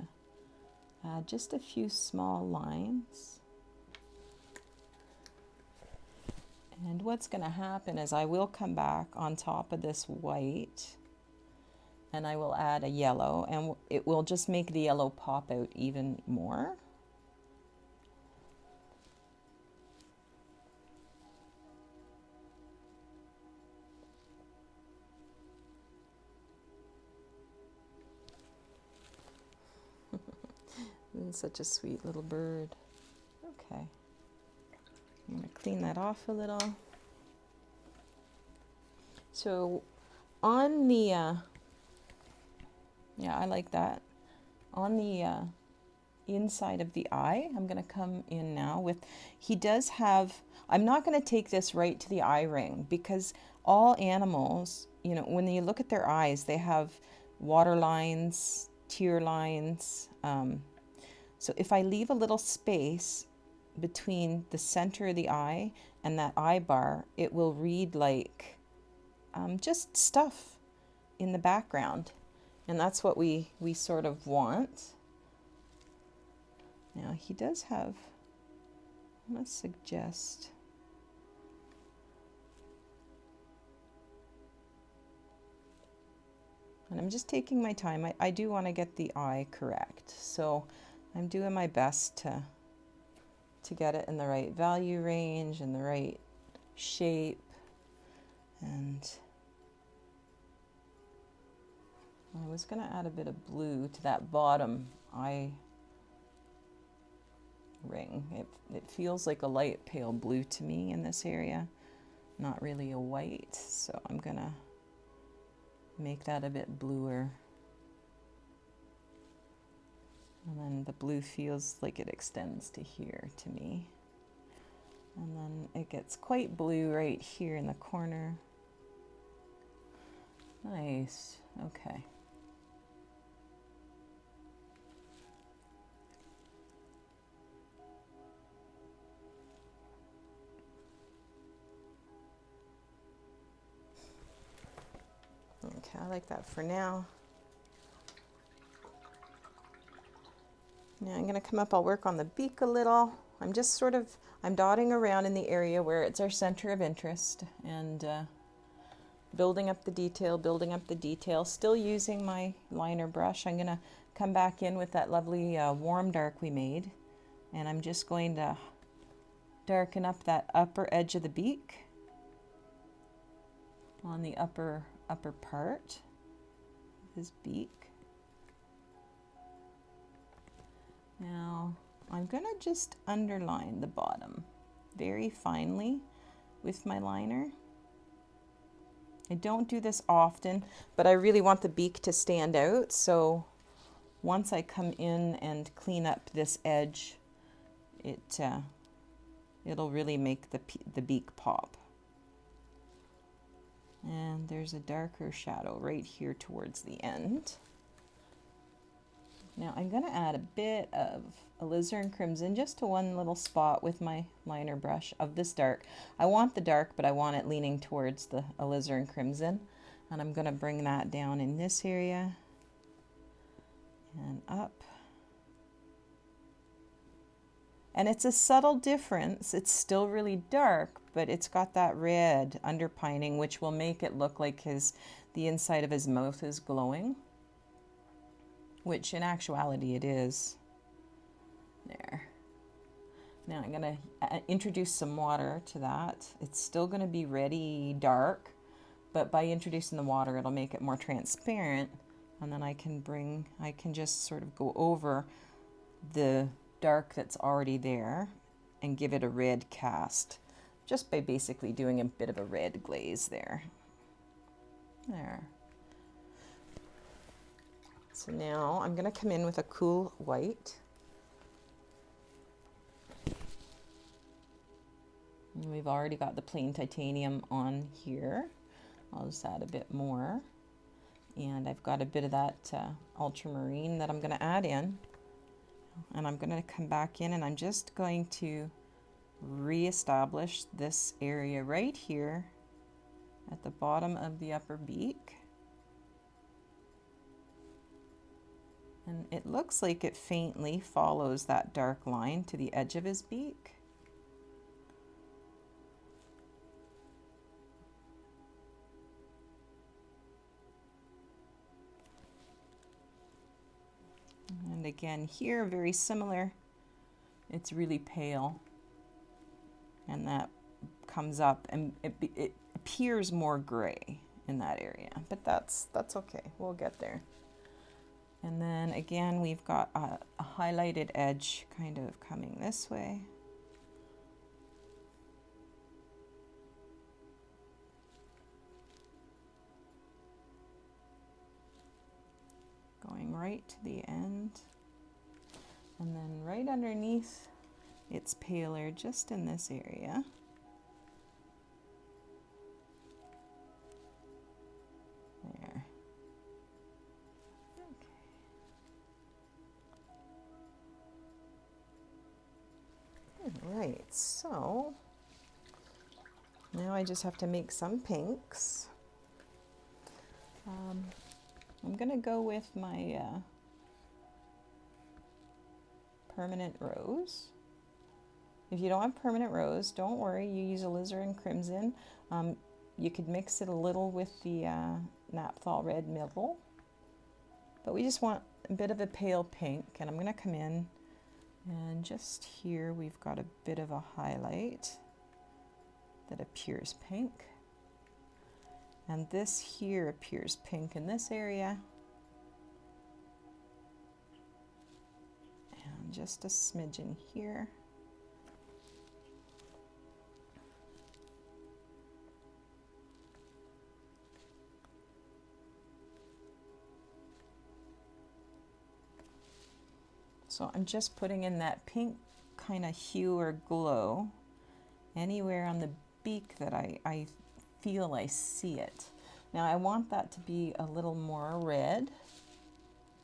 add just a few small lines. And what's going to happen is I will come back on top of this white and I will add a yellow, and it will just make the yellow pop out even more. Such a sweet little bird. Okay. I'm going to clean that off a little. So on the, yeah, I like that. On the inside of the eye, I'm going to come in now with, he does have, I'm not going to take this right to the eye ring, because all animals, you know, when you look at their eyes, they have water lines, tear lines. So if I leave a little space between the center of the eye and that eye bar, it will read like just stuff in the background. And that's what we sort of want. Now he does have, I'm going to suggest, and I'm just taking my time. I do want to get the eye correct. So I'm doing my best to get it in the right value range and the right shape. And I was going to add a bit of blue to that bottom eye ring. It feels like a light pale blue to me in this area, not really a white. So I'm going to make that a bit bluer. And then the blue feels like it extends to here to me. And then it gets quite blue right here in the corner. Nice. Okay. Okay, I like that for now. Now I'm going to come up, I'll work on the beak a little. I'm just sort of, I'm dotting around in the area where it's our center of interest and building up the detail, still using my liner brush. I'm going to come back in with that lovely warm dark we made, and I'm just going to darken up that upper edge of the beak on the upper part of his beak. Now I'm going to just underline the bottom very finely with my liner. I don't do this often, but I really want the beak to stand out, so once I come in and clean up this edge, it'll really make the beak pop. And there's a darker shadow right here towards the end. Now I'm going to add a bit of alizarin crimson just to one little spot with my liner brush of this dark. I want the dark, but I want it leaning towards the alizarin crimson. And I'm going to bring that down in this area and up. And it's a subtle difference. It's still really dark, but it's got that red underpining, which will make it look like the inside of his mouth is glowing, which in actuality it is. There. Now I'm going to introduce some water to that. It's still going to be reddy dark, but by introducing the water, it'll make it more transparent. And then I can just sort of go over the dark that's already there and give it a red cast, just by basically doing a bit of a red glaze there. There. So now I'm going to come in with a cool white. And we've already got the plain titanium on here. I'll just add a bit more. And I've got a bit of that ultramarine that I'm going to add in. And I'm going to come back in and I'm just going to re-establish this area right here at the bottom of the upper beak. And it looks like it faintly follows that dark line to the edge of his beak. And again here, very similar. It's really pale. And that comes up and it appears more gray in that area. But that's okay. We'll get there. And then again, we've got a highlighted edge kind of coming this way. Going right to the end. And then right underneath, it's paler just in this area. There. Right, so now I just have to make some pinks. I'm going to go with my permanent rose. If you don't have permanent rose, don't worry, you use alizarin crimson. You could mix it a little with the naphthol red middle, but we just want a bit of a pale pink, and I'm going to come in. And just here we've got a bit of a highlight that appears pink. And this here appears pink in this area. And just a smidgen here. So I'm just putting in that pink kind of hue or glow anywhere on the beak that I feel I see it. Now I want that to be a little more red.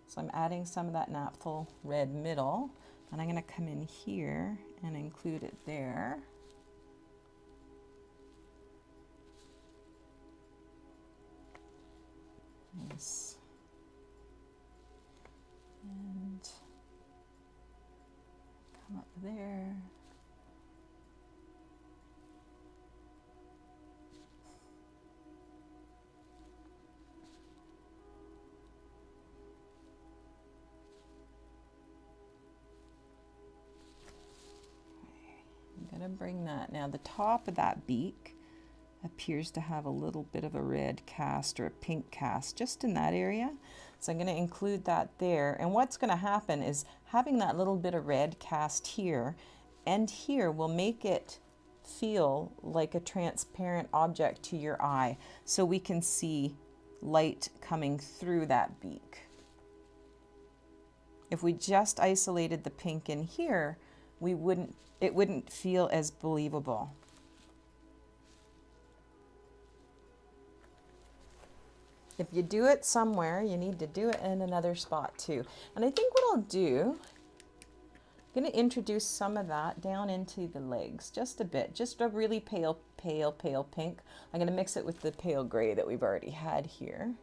So I'm adding some of that naphtha red middle, and I'm going to come in here and include it there. Nice. And come up there. I'm going to bring that. Now the top of that beak appears to have a little bit of a red cast or a pink cast just in that area. So I'm going to include that there. And what's going to happen is having that little bit of red cast here and here will make it feel like a transparent object to your eye, so we can see light coming through that beak. If we just isolated the pink in here, it wouldn't feel as believable. If you do it somewhere, you need to do it in another spot too. And I think what I'll do, I'm going to introduce some of that down into the legs, just a bit, just a really pale pink. I'm going to mix it with the pale gray that we've already had here.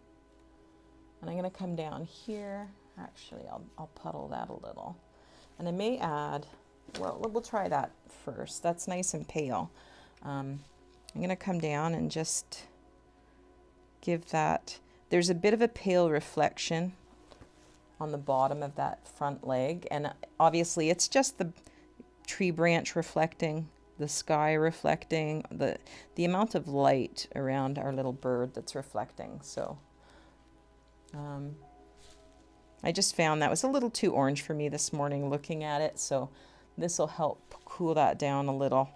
And I'm going to come down here. Actually, I'll puddle that a little. And I may add, well, we'll try that first. That's nice and pale. I'm going to come down and just give that, there's a bit of a pale reflection on the bottom of that front leg, and obviously it's just the tree branch reflecting, the sky reflecting, the amount of light around our little bird that's reflecting. So I just found that was a little too orange for me this morning looking at it, so this will help cool that down a little.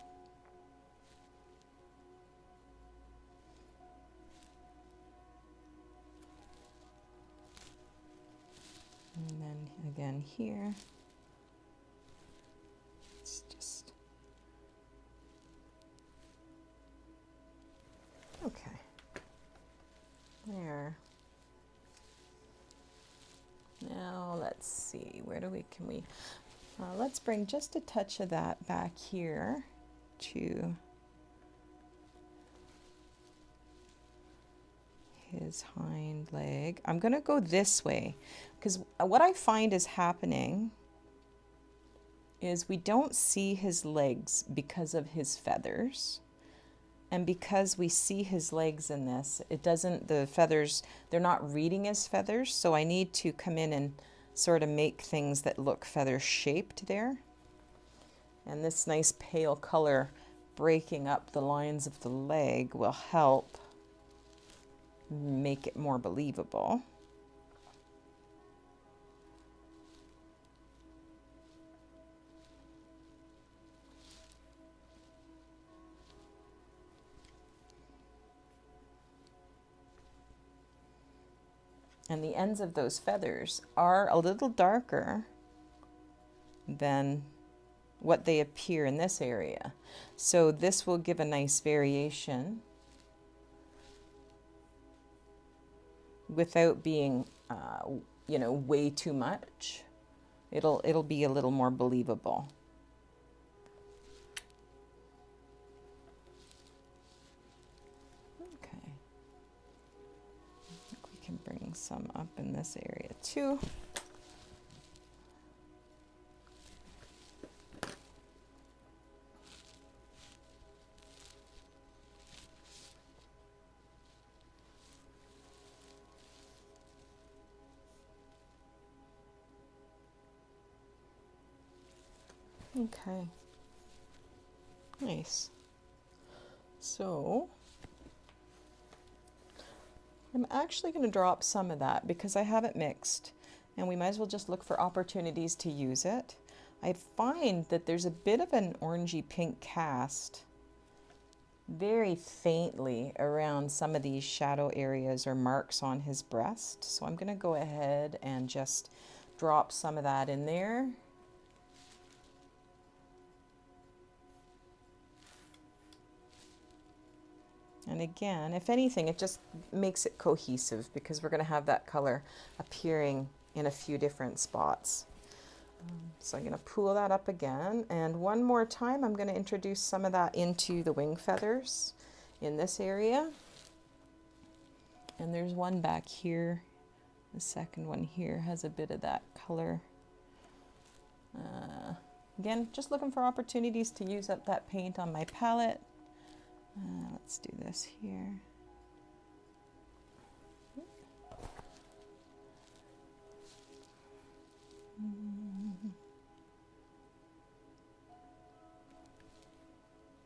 And then again here, it's just, okay, there. Now let's see, where do we, let's bring just a touch of that back here to his hind leg. I'm going to go this way because what I find is happening is we don't see his legs because of his feathers. And because we see his legs in this, it doesn't, the feathers, they're not reading as feathers. So I need to come in and sort of make things that look feather shaped there. And this nice pale color breaking up the lines of the leg will help make it more believable. And the ends of those feathers are a little darker than what they appear in this area. So this will give a nice variation without being, you know, way too much. It'll be a little more believable. Okay. I think we can bring some up in this area too. Okay, nice. So I'm actually going to drop some of that because I have it mixed, and we might as well just look for opportunities to use it. I find that there's a bit of an orangey pink cast very faintly around some of these shadow areas or marks on his breast. So I'm going to go ahead and just drop some of that in there. And again, if anything, it just makes it cohesive because we're going to have that color appearing in a few different spots. So I'm going to pull that up again, and one more time I'm going to introduce some of that into the wing feathers in this area. And there's one back here. The second one here has a bit of that color. Again, just looking for opportunities to use up that paint on my palette. Let's do this here.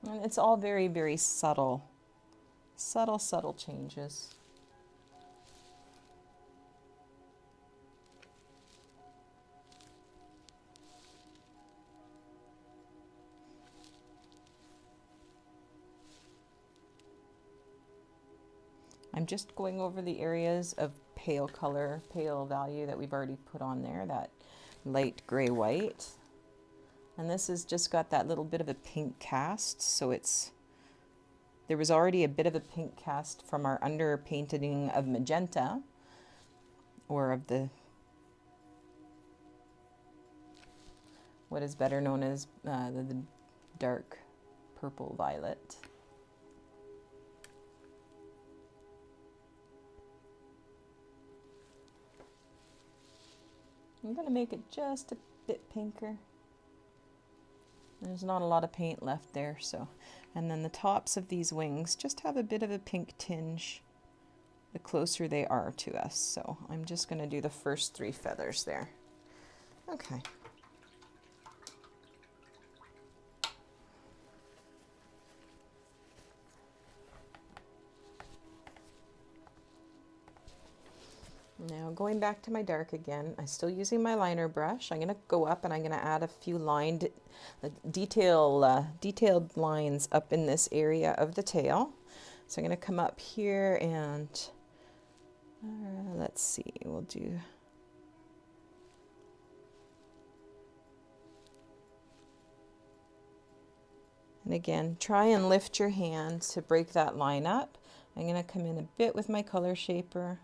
And it's all very, very subtle. Subtle changes. I'm just going over the areas of pale color, pale value that we've already put on there, that light gray white. And this has just got that little bit of a pink cast, so there was already a bit of a pink cast from our underpainting of magenta, or of what is better known as the dark purple violet. I'm going to make it just a bit pinker. There's not a lot of paint left there, so. And then the tops of these wings just have a bit of a pink tinge the closer they are to us. So I'm just going to do the first 3 feathers there. Okay. Now going back to my dark again, I'm still using my liner brush. I'm going to go up and I'm going to add a few detailed lines up in this area of the tail. So I'm going to come up here and let's see, we'll do and again, try and lift your hand to break that line up. I'm going to come in a bit with my color shaper.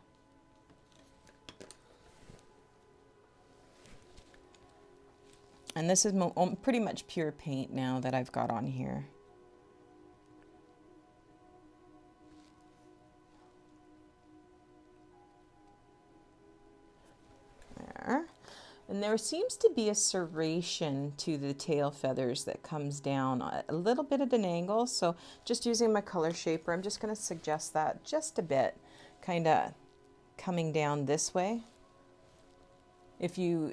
And this is pretty much pure paint now that I've got on here. There. And there seems to be a serration to the tail feathers that comes down a little bit at an angle. So just using my color shaper, I'm just going to suggest that just a bit, kind of coming down this way. If you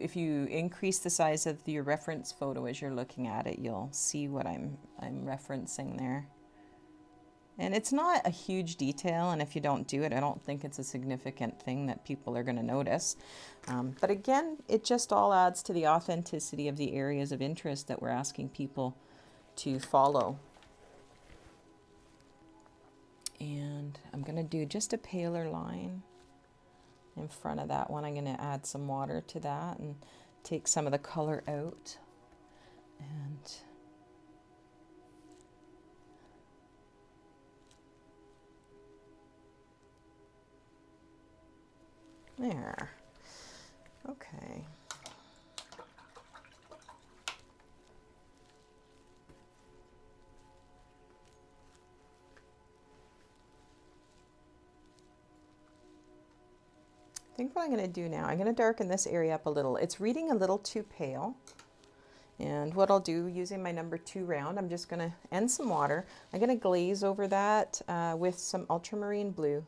increase the size of your reference photo as you're looking at it, you'll see what I'm referencing there. And it's not a huge detail, and if you don't do it, I don't think it's a significant thing that people are going to notice. But again, it just all adds to the authenticity of the areas of interest that we're asking people to follow. And I'm going to do just a paler line in front of that one. I'm going to add some water to that and take some of the color out. And there. Okay. I think what I'm going to do now, I'm going to darken this area up a little. It's reading a little too pale. And what I'll do, using my number 2 round, I'm just going to, and some water, I'm going to glaze over that with some ultramarine blue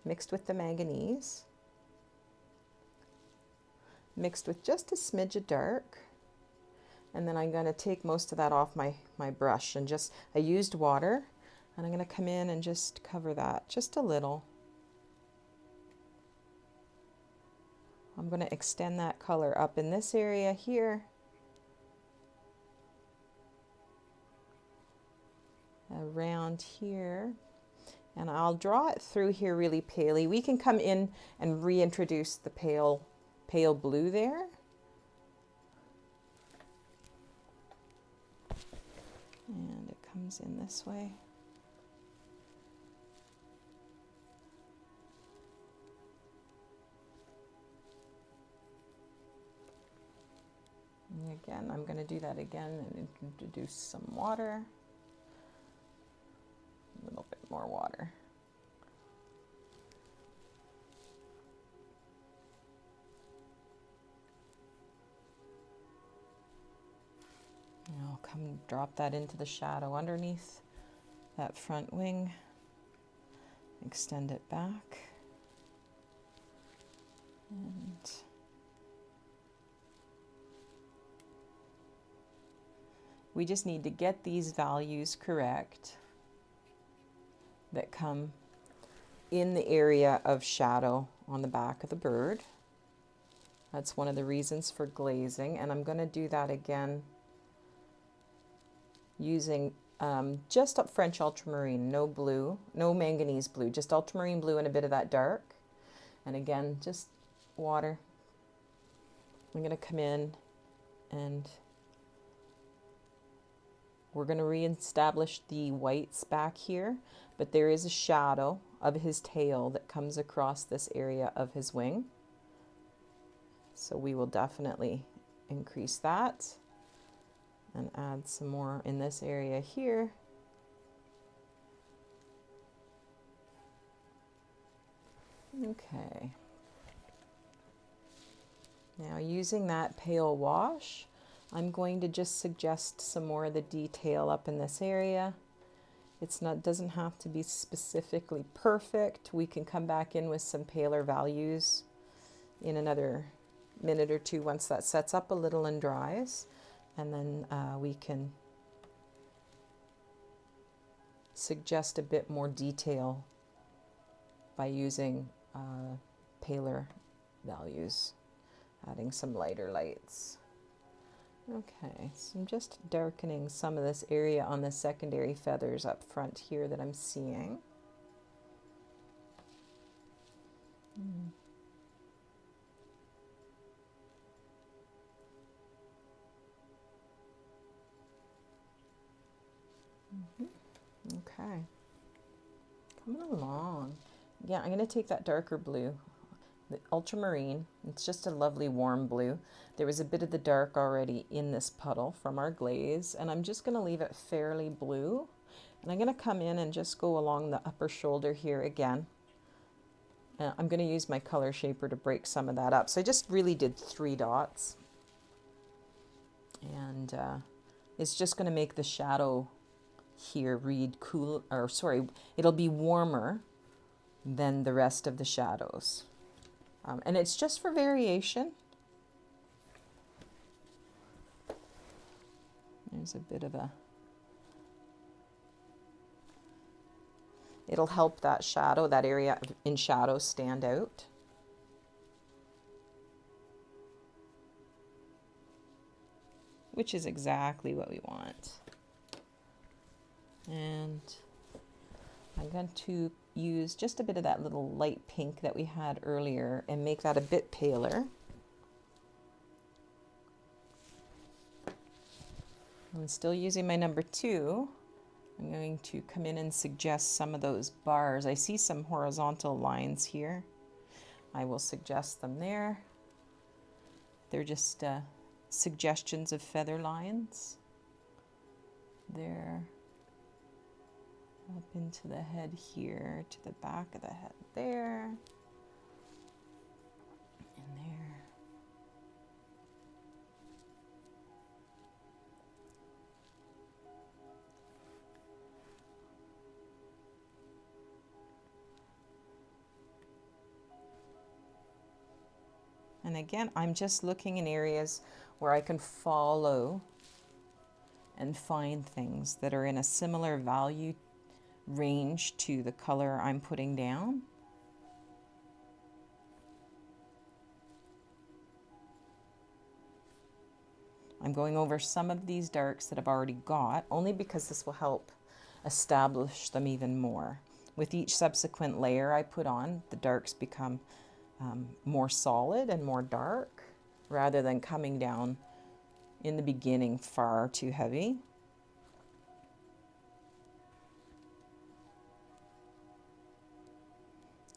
mixed with the manganese, mixed with just a smidge of dark. And then I'm going to take most of that off my brush and just, I used water, and I'm going to come in and just cover that just a little. I'm going to extend that color up in this area here, around here, and I'll draw it through here really palely. We can come in and reintroduce the pale blue there. And it comes in this way. Again, I'm going to do that again and introduce some water. A little bit more water. And I'll come drop that into the shadow underneath that front wing. Extend it back. And we just need to get these values correct that come in the area of shadow on the back of the bird. That's one of the reasons for glazing, and I'm going to do that again using just up French ultramarine, no blue, no manganese blue, just ultramarine blue and a bit of that dark. And again, just water. I'm going to come in and we're going to reestablish the whites back here, but there is a shadow of his tail that comes across this area of his wing. So we will definitely increase that and add some more in this area here. Okay. Now using that pale wash, I'm going to just suggest some more of the detail up in this area. Doesn't have to be specifically perfect. We can come back in with some paler values in another minute or two once that sets up a little and dries. And then we can suggest a bit more detail by using paler values, adding some lighter lights. Okay, so I'm just darkening some of this area on the secondary feathers up front here that I'm seeing. Okay, coming along. Yeah, I'm going to take that darker blue, the ultramarine. It's just a lovely warm blue. There was a bit of the dark already in this puddle from our glaze, and I'm just going to leave it fairly blue. And I'm going to come in and just go along the upper shoulder here again. I'm going to use my color shaper to break some of that up. So I just really did 3 dots. And it's just going to make the shadow here read cool, or sorry, it'll be warmer than the rest of the shadows. And it's just for variation. There's a bit of a, it'll help that shadow, that area in shadow stand out. Which is exactly what we want. And I'm going to use just a bit of that little light pink that we had earlier and make that a bit paler. I'm still using my number 2. I'm going to come in and suggest some of those bars. I see some horizontal lines here. I will suggest them there. They're just suggestions of feather lines. There. Up into the head here, to the back of the head there, and there. And again, I'm just looking in areas where I can follow and find things that are in a similar value range to the color I'm putting down. I'm going over some of these darks that I've already got, only because this will help establish them even more. With each subsequent layer I put on, the darks become more solid and more dark, rather than coming down in the beginning far too heavy.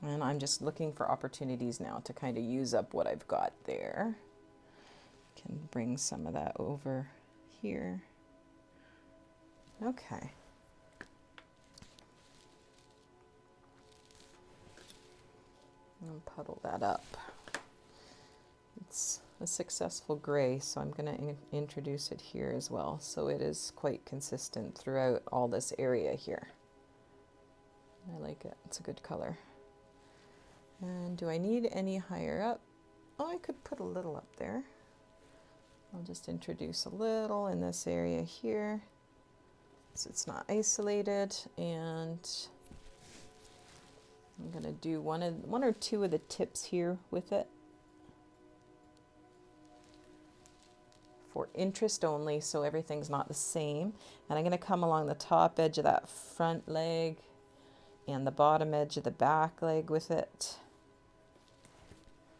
And I'm just looking for opportunities now to kind of use up what I've got there. Can bring some of that over here. Okay. And puddle that up. It's a successful gray, so I'm going to introduce it here as well, so it is quite consistent throughout all this area here. I like it. It's a good color. And do I need any higher up? Oh, I could put a little up there. I'll just introduce a little in this area here so it's not isolated, and I'm going to do one or two of the tips here with it for interest only, so everything's not the same. And I'm going to come along the top edge of that front leg and the bottom edge of the back leg with it.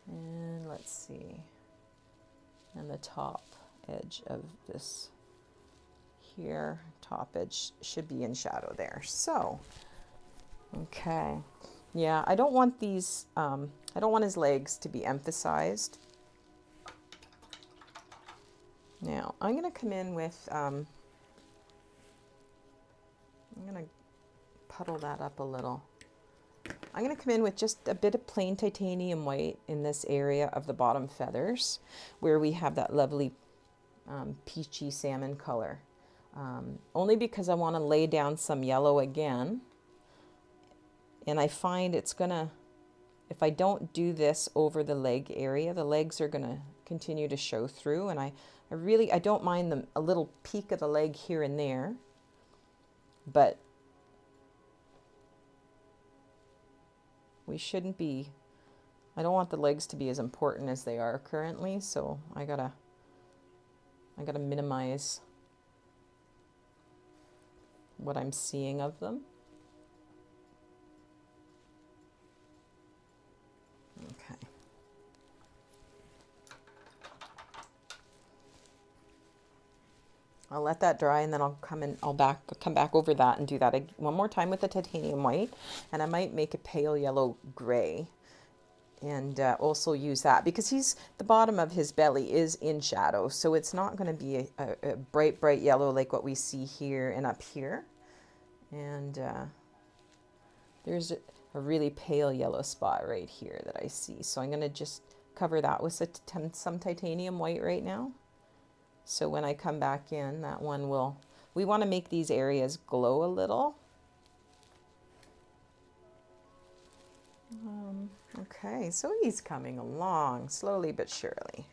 And let's see, and the top edge of this here, top edge should be in shadow there. So, okay. Yeah, I don't want these, I don't want his legs to be emphasized. Now, I'm going to come in with, I'm going to puddle that up a little. I'm going to come in with just a bit of plain titanium white in this area of the bottom feathers where we have that lovely peachy salmon color. Only because I want to lay down some yellow again. And I find it's going to, if I don't do this over the leg area, the legs are going to continue to show through. And I don't mind a little peak of the leg here and there. But we shouldn't be, I don't want the legs to be as important as they are currently, so I gotta minimize what I'm seeing of them. Okay. I'll let that dry, and then I'll come back over that and do that one more time with the titanium white, and I might make a pale yellow gray, and also use that because the bottom of his belly is in shadow, so it's not going to be a bright yellow like what we see here and up here. And there's a really pale yellow spot right here that I see, so I'm going to just cover that with some titanium white right now. So when I come back in, that one we want to make these areas glow a little. Okay, so he's coming along slowly but surely.